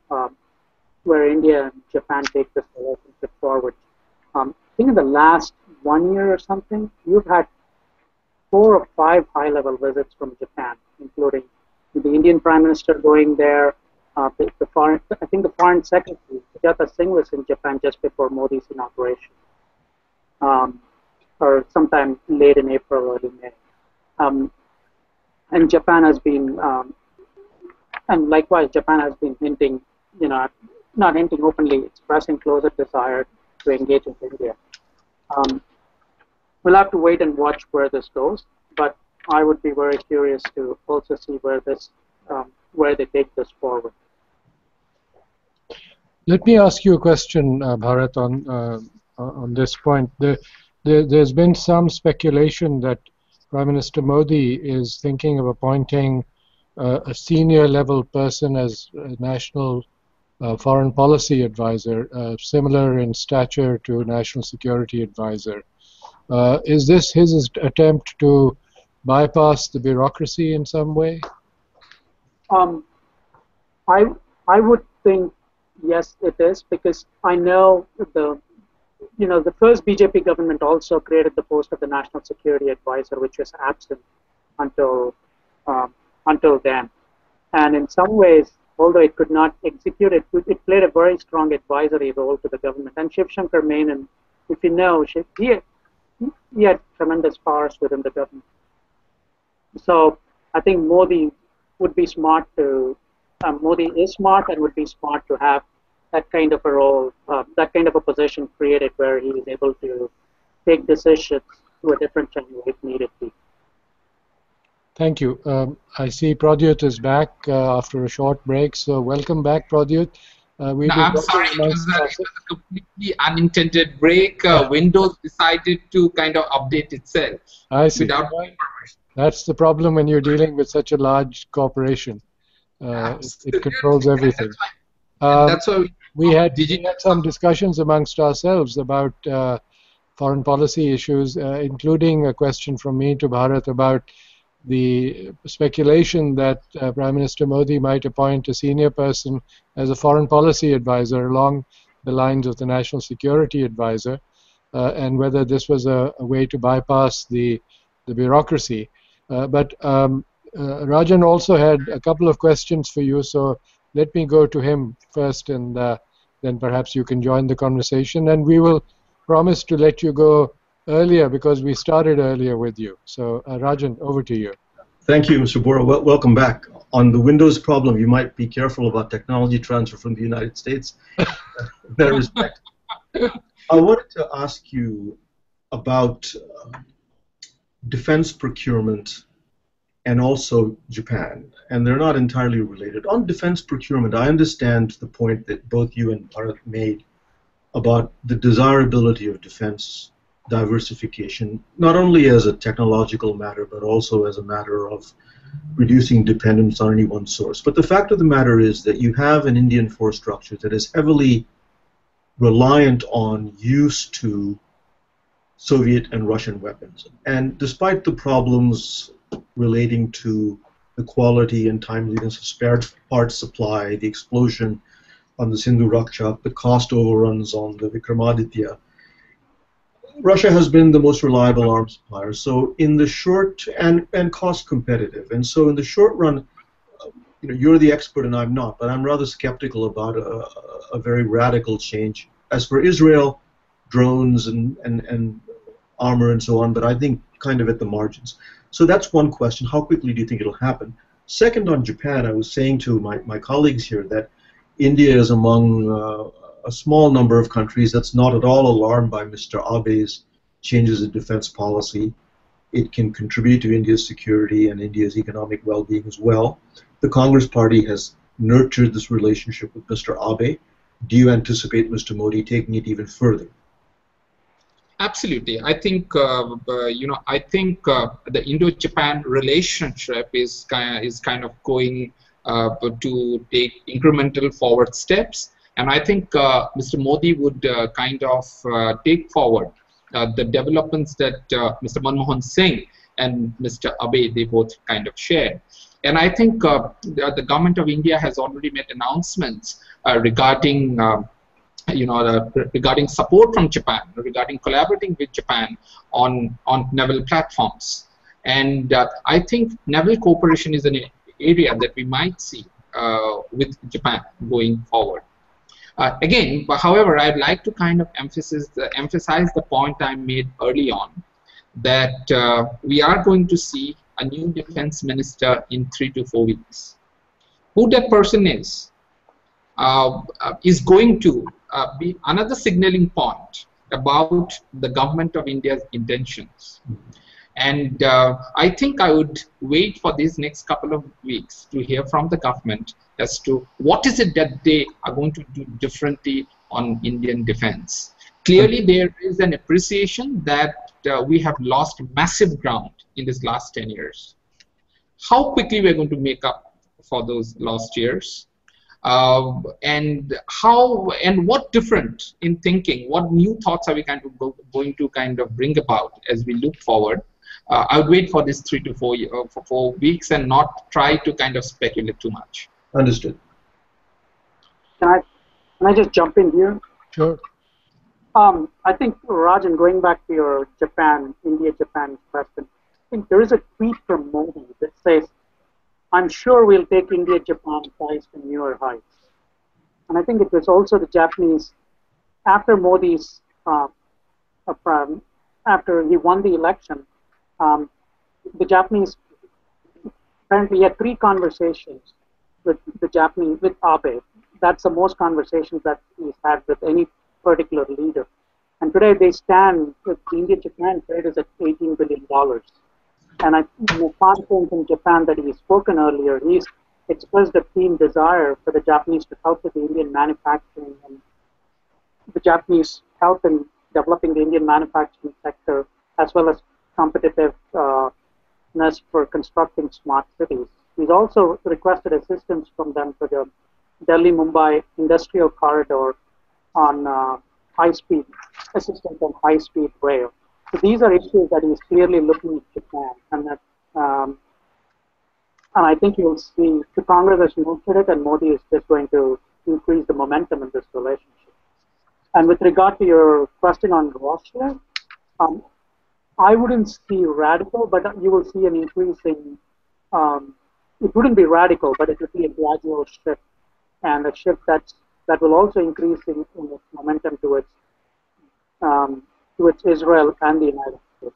India and Japan take this relationship forward. I think in the last 1 year or something, you've had 4 or 5 high-level visits from Japan, including the Indian Prime Minister going there. I think the Foreign Secretary, Sujata Singh, was in Japan just before Modi's inauguration, or sometime late in April, early May. And Japan has been, and likewise, Japan has been hinting, not hinting openly, expressing closer desire to engage with India. We'll have to wait and watch where this goes, but I would be very curious to also see where they take this forward. Let me ask you a question, Bharat, on this point. There's been some speculation that Prime Minister Modi is thinking of appointing a senior level person as a national foreign policy advisor, similar in stature to national security advisor. Is this his attempt to bypass the bureaucracy in some way? I would think yes, it is, because I know the first BJP government also created the post of the national security advisor, which was absent until then. And in some ways, although it could not execute it, it played a very strong advisory role to the government. And Shiv Shankar Menon, if you know, he had tremendous powers within the government. So I think Modi would be smart Modi is smart and would be smart to have that kind of a role, that kind of a position created where he is able to take decisions to a different channel if needed be. Thank you. I see Pradyut is back after a short break, so welcome back, Pradyut. I'm sorry, it was a completely unintended break. Windows decided to kind of update itself without my permission. That's the problem when you're dealing with such a large corporation. It controls everything. That's why we had some discussions amongst ourselves about foreign policy issues, including a question from me to Bharat about the speculation that Prime Minister Modi might appoint a senior person as a foreign policy advisor along the lines of the national security advisor, and whether this was a way to bypass the bureaucracy. But Rajan also had a couple of questions for you, so let me go to him first, and then perhaps you can join the conversation. And we will promise to let you go earlier because we started earlier with you. So Rajan, over to you. Thank you, Mr. Bora. Welcome back. On the Windows problem, you might be careful about technology transfer from the United States. In that respect, I wanted to ask you about defense procurement and also Japan, and they're not entirely related. On defense procurement, I understand the point that both you and Bharat made about the desirability of defense diversification, not only as a technological matter, but also as a matter of reducing dependence on any one source. But the fact of the matter is that you have an Indian force structure that is heavily reliant on use to Soviet and Russian weapons. And despite the problems relating to the quality and timeliness of spare parts supply, the explosion on the Sindhu Rakshak, the cost overruns on the Vikramaditya, Russia has been the most reliable arms supplier. So in the short and cost competitive. And so in the short run, you're the expert and I'm not, but I'm rather skeptical about a very radical change. As for Israel, drones and armor and so on, but I think kind of at the margins. So that's one question. How quickly do you think it'll happen? Second, on Japan, I was saying to my colleagues here that India is among a small number of countries that's not at all alarmed by Mr. Abe's changes in defense policy. It can contribute to India's security and India's economic well-being as well. The Congress Party has nurtured this relationship with Mr. Abe. Do you anticipate Mr. Modi taking it even further? Absolutely. I think the Indo-Japan relationship is kind of going to take incremental forward steps, and I think Mr. Modi would take forward the developments that Mr. Manmohan Singh and Mr. Abe, they both kind of shared. And I think the government of India has already made announcements regarding regarding support from Japan, regarding collaborating with Japan on naval platforms. And I think naval cooperation is an area that we might see with Japan going forward. Again, however, I'd like to kind of emphasize the point I made early on, that we are going to see a new defense minister in 3 to 4 weeks. Who that person is going to be another signaling point about the government of India's intentions. And I think I would wait for these next couple of weeks to hear from the government as to what is it that they are going to do differently on Indian defense. Clearly, there is an appreciation that we have lost massive ground in this last 10 years. How quickly we are going to make up for those lost years, and what different in thinking, what new thoughts are we going to kind of bring about as we look forward. I would wait for this 3 to 4 weeks and not try to kind of speculate too much. Understood. Can I just jump in here? Sure. I think, Rajan, going back to your India-Japan question, I think there is a tweet from Modi that says, "I'm sure we'll take India-Japan ties to newer heights." And I think it was also the Japanese, after Modi's, after he won the election, the Japanese, apparently he had 3 conversations with Abe. That's the most conversations that he's had with any particular leader. And today they stand with the India-Japan trade is at $18 billion. And in a conference in Japan that he's spoken earlier, he's expressed a keen desire for the Japanese to help with the Indian manufacturing and the Japanese help in developing the Indian manufacturing sector, as well as competitiveness for constructing smart cities. He's also requested assistance from them for the Delhi-Mumbai industrial corridor on high-speed assistance on high-speed rail. So these are issues that he's clearly looking at Japan, and I think you'll see the Congress has moved it, and Modi is just going to increase the momentum in this relationship. And with regard to your question on Russia, um, I wouldn't see radical, but you will see an increase in. It wouldn't be radical, but it would be a gradual shift, and a shift that will also increase in its momentum towards Israel and the United States.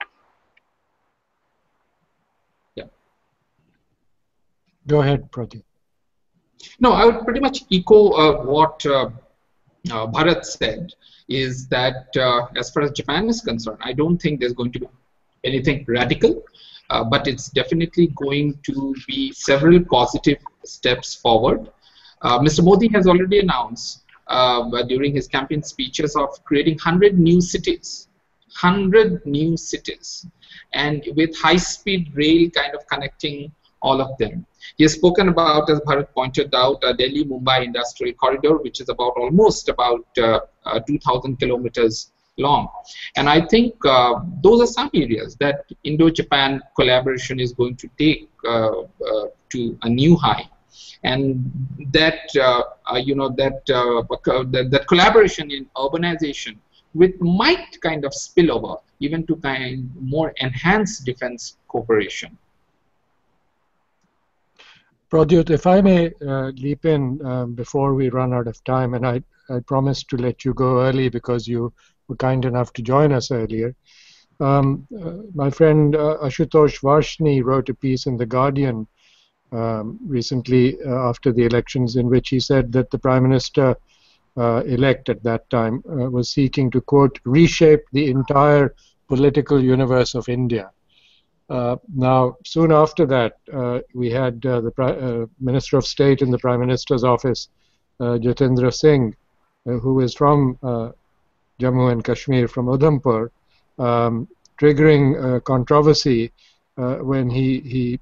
Yeah. Go ahead, Pradeep. No, I would pretty much echo what Bharat said, is that as far as Japan is concerned, I don't think there's going to be anything radical, but it's definitely going to be several positive steps forward. Mr. Modi has already announced during his campaign speeches of creating 100 new cities, 100 new cities, and with high-speed rail kind of connecting all of them. He has spoken about, as Bharat pointed out, a Delhi-Mumbai industrial corridor, which is almost about 2,000 kilometers long. And I think those are some areas that Indo-Japan collaboration is going to take to a new high. And that that collaboration in urbanization might kind of spill over even to kind of more enhanced defense cooperation. Pradyut, if I may leap in before we run out of time, and I promised to let you go early because you were kind enough to join us earlier. My friend Ashutosh Varshni wrote a piece in The Guardian recently after the elections, in which he said that the Prime Minister elect at that time was seeking to, quote, reshape the entire political universe of India. Now, soon after that, we had the Minister of State in the Prime Minister's office, Jatendra Singh, who is from Jammu and Kashmir, from Udhampur, triggering controversy when he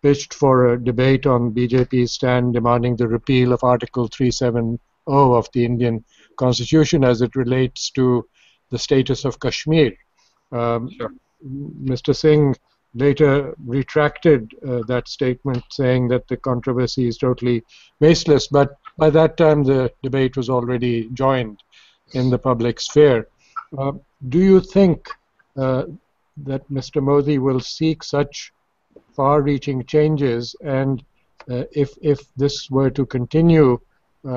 pitched for a debate on BJP's stand demanding the repeal of Article 370 of the Indian Constitution as it relates to the status of Kashmir. Sure. Mr. Singh later retracted that statement, saying that the controversy is totally baseless, but by that time the debate was already joined in the public sphere. Do you think that Mr. Modi will seek such far-reaching changes, and if this were to continue,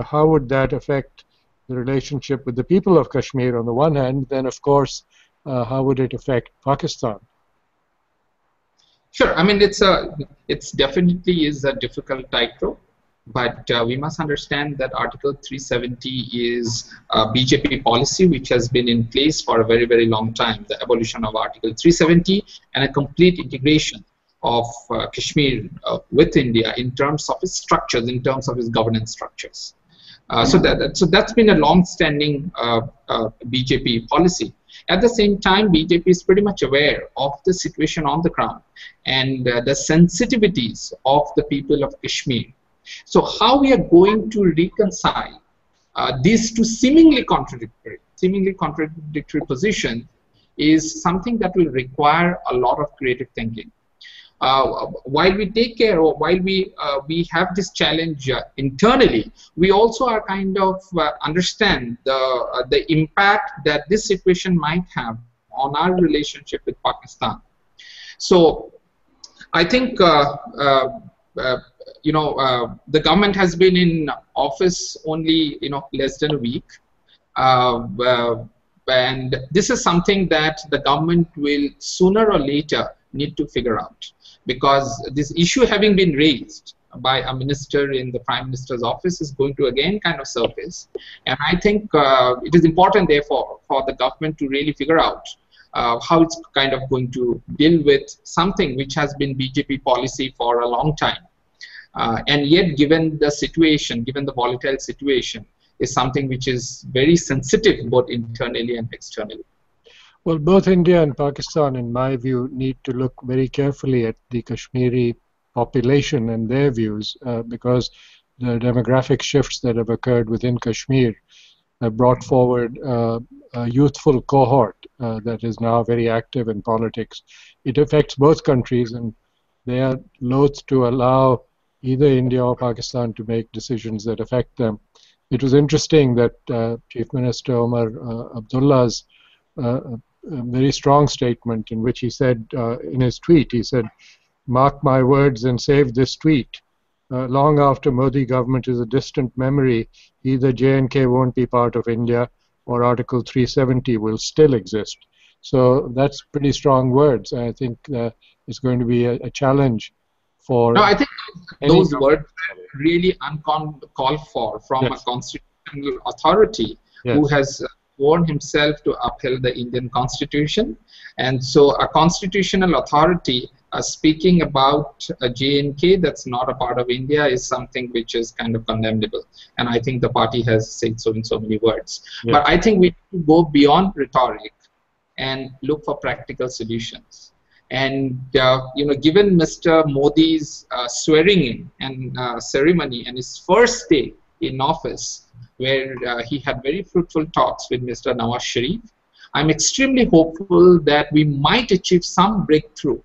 how would that affect the relationship with the people of Kashmir on the one hand, then of course how would it affect Pakistan? Sure. I mean, it's definitely is a difficult tightrope, but we must understand that Article 370 is a BJP policy which has been in place for a very, very long time. The abolition of Article 370 and a complete integration of Kashmir with India in terms of its structures, in terms of its governance structures. So that's been a long-standing BJP policy. At the same time, BJP is pretty much aware of the situation on the ground and the sensitivities of the people of Kashmir. So how we are going to reconcile these two seemingly contradictory positions is something that will require a lot of creative thinking. While we take care, or while we have this challenge internally, we also are kind of understand the impact that this situation might have on our relationship with Pakistan. So I think the government has been in office only less than a week, and this is something that the government will sooner or later need to figure out, because this issue having been raised by a minister in the Prime Minister's office is going to again kind of surface. And I think it is important, therefore, for the government to really figure out how it's kind of going to deal with something which has been BJP policy for a long time. And yet, given the situation, given the volatile situation, is something which is very sensitive both internally and externally. Well, both India and Pakistan, in my view, need to look very carefully at the Kashmiri population and their views, because the demographic shifts that have occurred within Kashmir have brought forward a youthful cohort that is now very active in politics. It affects both countries, and they are loath to allow either India or Pakistan to make decisions that affect them. It was interesting that Chief Minister Omar Abdullah's a very strong statement in which he said, in his tweet, he said, "Mark my words and save this tweet. Long after Modi government is a distant memory, either J&K won't be part of India or Article 370 will still exist." So that's pretty strong words. I think it's going to be a challenge for. No, I think those words are really uncalled for from a constitutional authority who has sworn himself to uphold the Indian Constitution. And so a constitutional authority speaking about a J&K that's not a part of India is something which is kind of condemnable. And I think the party has said so in so many words. But I think we need to go beyond rhetoric and look for practical solutions. And given Mr. Modi's swearing in and ceremony and his first day in office, where he had very fruitful talks with Mr. Nawaz Sharif, I'm extremely hopeful that we might achieve some breakthrough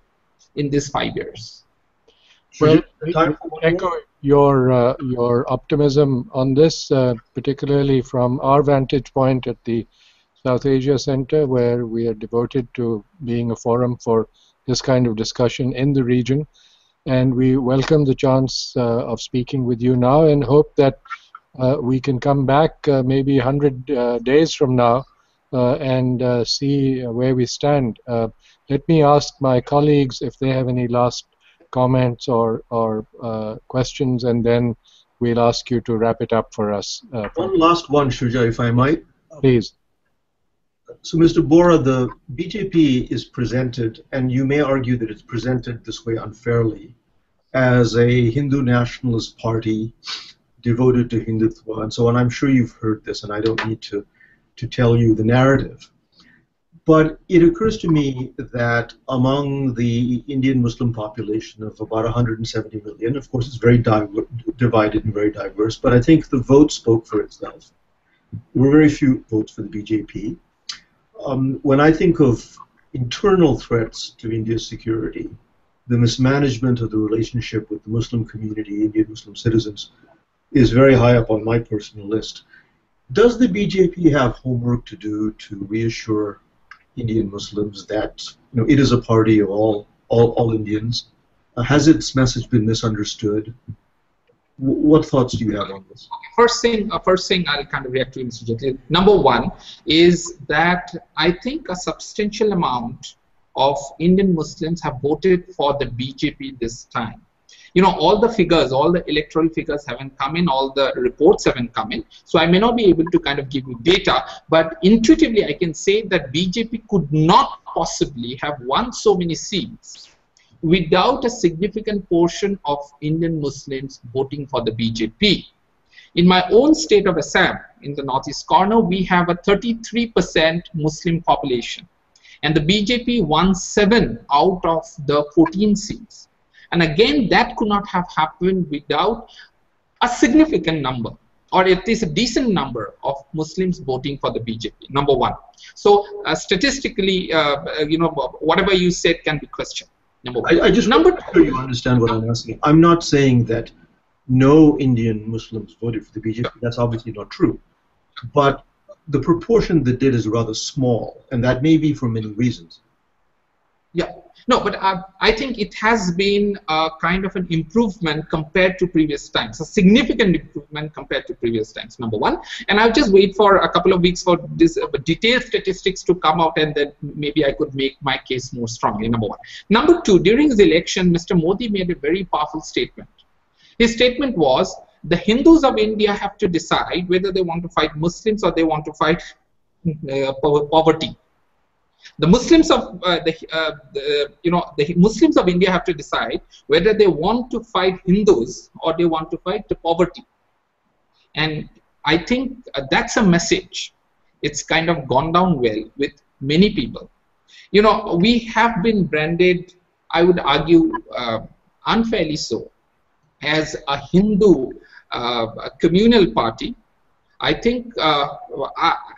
in these 5 years. Well, echo your optimism on this, particularly from our vantage point at the South Asia Center, where we are devoted to being a forum for this kind of discussion in the region. And we welcome the chance of speaking with you now and hope that we can come back maybe 100 days from now and see where we stand. Let me ask my colleagues if they have any last comments or questions, and then we'll ask you to wrap it up for us. One last one, Shuja, if I might. Please. So, Mr. Bora, the BJP is presented, and you may argue that it's presented this way unfairly, as a Hindu nationalist party devoted to Hindutva and so on. I'm sure you've heard this, and I don't need to tell you the narrative. But it occurs to me that among the Indian Muslim population of about 170 million, of course it's very divided and very diverse, but I think the vote spoke for itself. There were very few votes for the BJP. When I think of internal threats to India's security, the mismanagement of the relationship with the Muslim community, Indian Muslim citizens, is very high up on my personal list. Does the BJP have homework to do to reassure Indian Muslims that it is a party of all Indians? Has its message been misunderstood? What thoughts do you have on this? First thing I'll kind of react to, Mr. Jaitley. Number one is that I think a substantial amount of Indian Muslims have voted for the BJP this time. All the figures, all the electoral figures haven't come in, all the reports haven't come in. So I may not be able to kind of give you data, but intuitively I can say that BJP could not possibly have won so many seats without a significant portion of Indian Muslims voting for the BJP. In my own state of Assam, in the northeast corner, we have a 33% Muslim population. And the BJP won 7 out of the 14 seats. And again, that could not have happened without a significant number, or at least a decent number of Muslims voting for the BJP, number one. So statistically, whatever you said can be questioned, number one. I just want to make sure you understand what I'm asking. I'm not saying that no Indian Muslims voted for the BJP. That's obviously not true. But the proportion that did is rather small, and that may be for many reasons. Yeah. No, but I think it has been a kind of an improvement compared to previous times, a significant improvement compared to previous times, number one. And I'll just wait for a couple of weeks for this detailed statistics to come out, and then maybe I could make my case more strongly, number one. Number two, during his election, Mr. Modi made a very powerful statement. His statement was, the Hindus of India have to decide whether they want to fight Muslims or they want to fight poverty. The Muslims of the Muslims of India have to decide whether they want to fight Hindus or they want to fight the poverty. And I think that's a message. It's kind of gone down well with many people. We have been branded, I would argue, unfairly so, as a Hindu a communal party. I think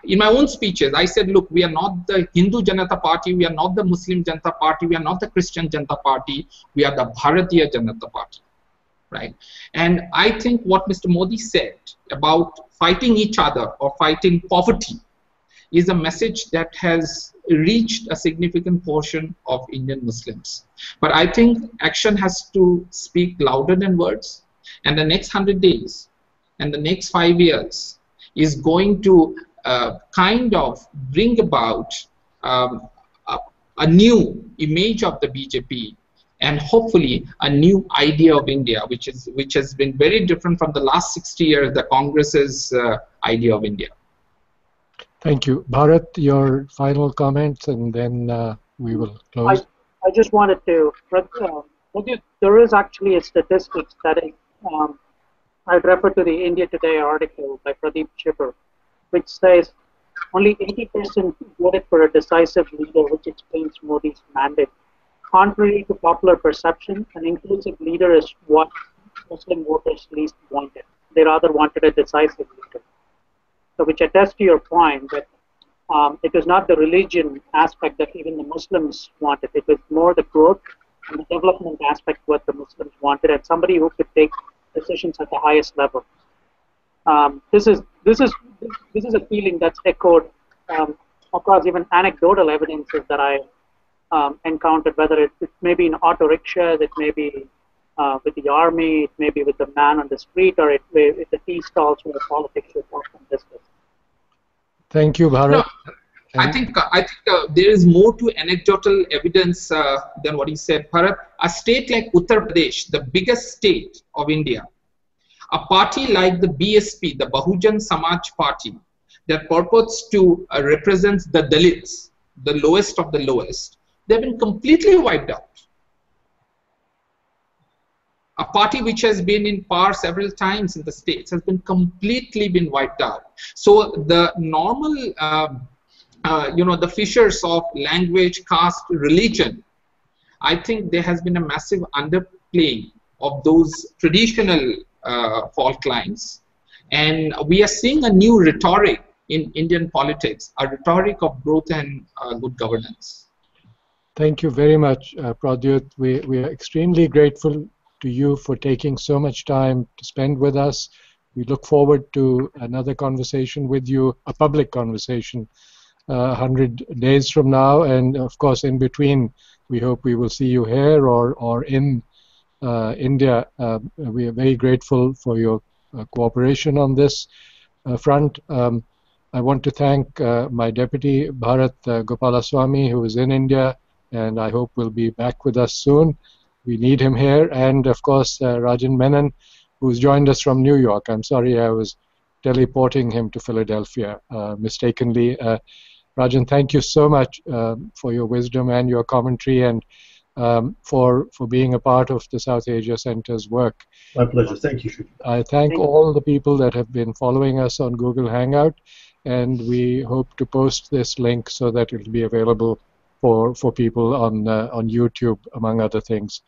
in my own speeches, I said, look, we are not the Hindu Janata Party, we are not the Muslim Janata Party, we are not the Christian Janata Party, we are the Bharatiya Janata Party, right? And I think what Mr. Modi said about fighting each other or fighting poverty is a message that has reached a significant portion of Indian Muslims. But I think action has to speak louder than words, and the next 100 days and the next 5 years is going to kind of bring about a new image of the BJP and hopefully a new idea of India, which has been very different from the last 60 years, the Congress's idea of India. Thank you. Bharat, your final comments, and then we will close. I just wanted to, there is actually a statistics that is, I'd refer to the India Today article by Pradeep Chipper, which says only 80% voted for a decisive leader, which explains Modi's mandate. Contrary to popular perception, an inclusive leader is what Muslim voters least wanted. They rather wanted a decisive leader. So which attests to your point that it was not the religion aspect that even the Muslims wanted. It was more the growth and the development aspect what the Muslims wanted, and somebody who could take decisions at the highest level. This is a feeling that's echoed across even anecdotal evidences that I encountered, whether it may be in auto rickshaws, it may be with the army, it may be with the man on the street, or it may with the tea stalls where politics is often discussed. Thank you, Bharat. No, I think there is more to anecdotal evidence than what he said. Bharat, a state like Uttar Pradesh, the biggest state of India, a party like the BSP, the Bahujan Samaj Party, that purports to represent the Dalits, the lowest of the lowest, they've been completely wiped out. A party which has been in power several times in the states has been completely wiped out. So the normal, the fissures of language, caste, religion, I think there has been a massive underplaying of those traditional fault lines. And we are seeing a new rhetoric in Indian politics, a rhetoric of growth and good governance. Thank you very much, Pradyut. We are extremely grateful to you for taking so much time to spend with us. We look forward to another conversation with you, a public conversation, 100 days from now. And of course, in between, we hope we will see you here or in India. We are very grateful for your cooperation on this front. I want to thank my deputy, Bharat Gopalaswamy, who is in India, and I hope will be back with us soon. We need him here. And of course, Rajan Menon, who's joined us from New York. I'm sorry I was teleporting him to Philadelphia mistakenly. Rajan, thank you so much for your wisdom and your commentary, and for being a part of the South Asia Center's work. My pleasure. Thank you, Shashi. I thank all the people that have been following us on Google Hangout, and we hope to post this link so that it will be available for people on YouTube, among other things.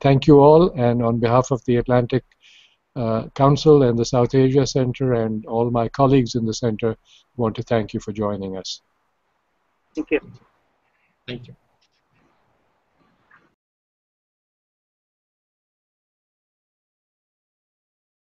Thank you all, and on behalf of the Atlantic Council and the South Asia Center and all my colleagues in the center, I want to thank you for joining us. Thank you. Thank you.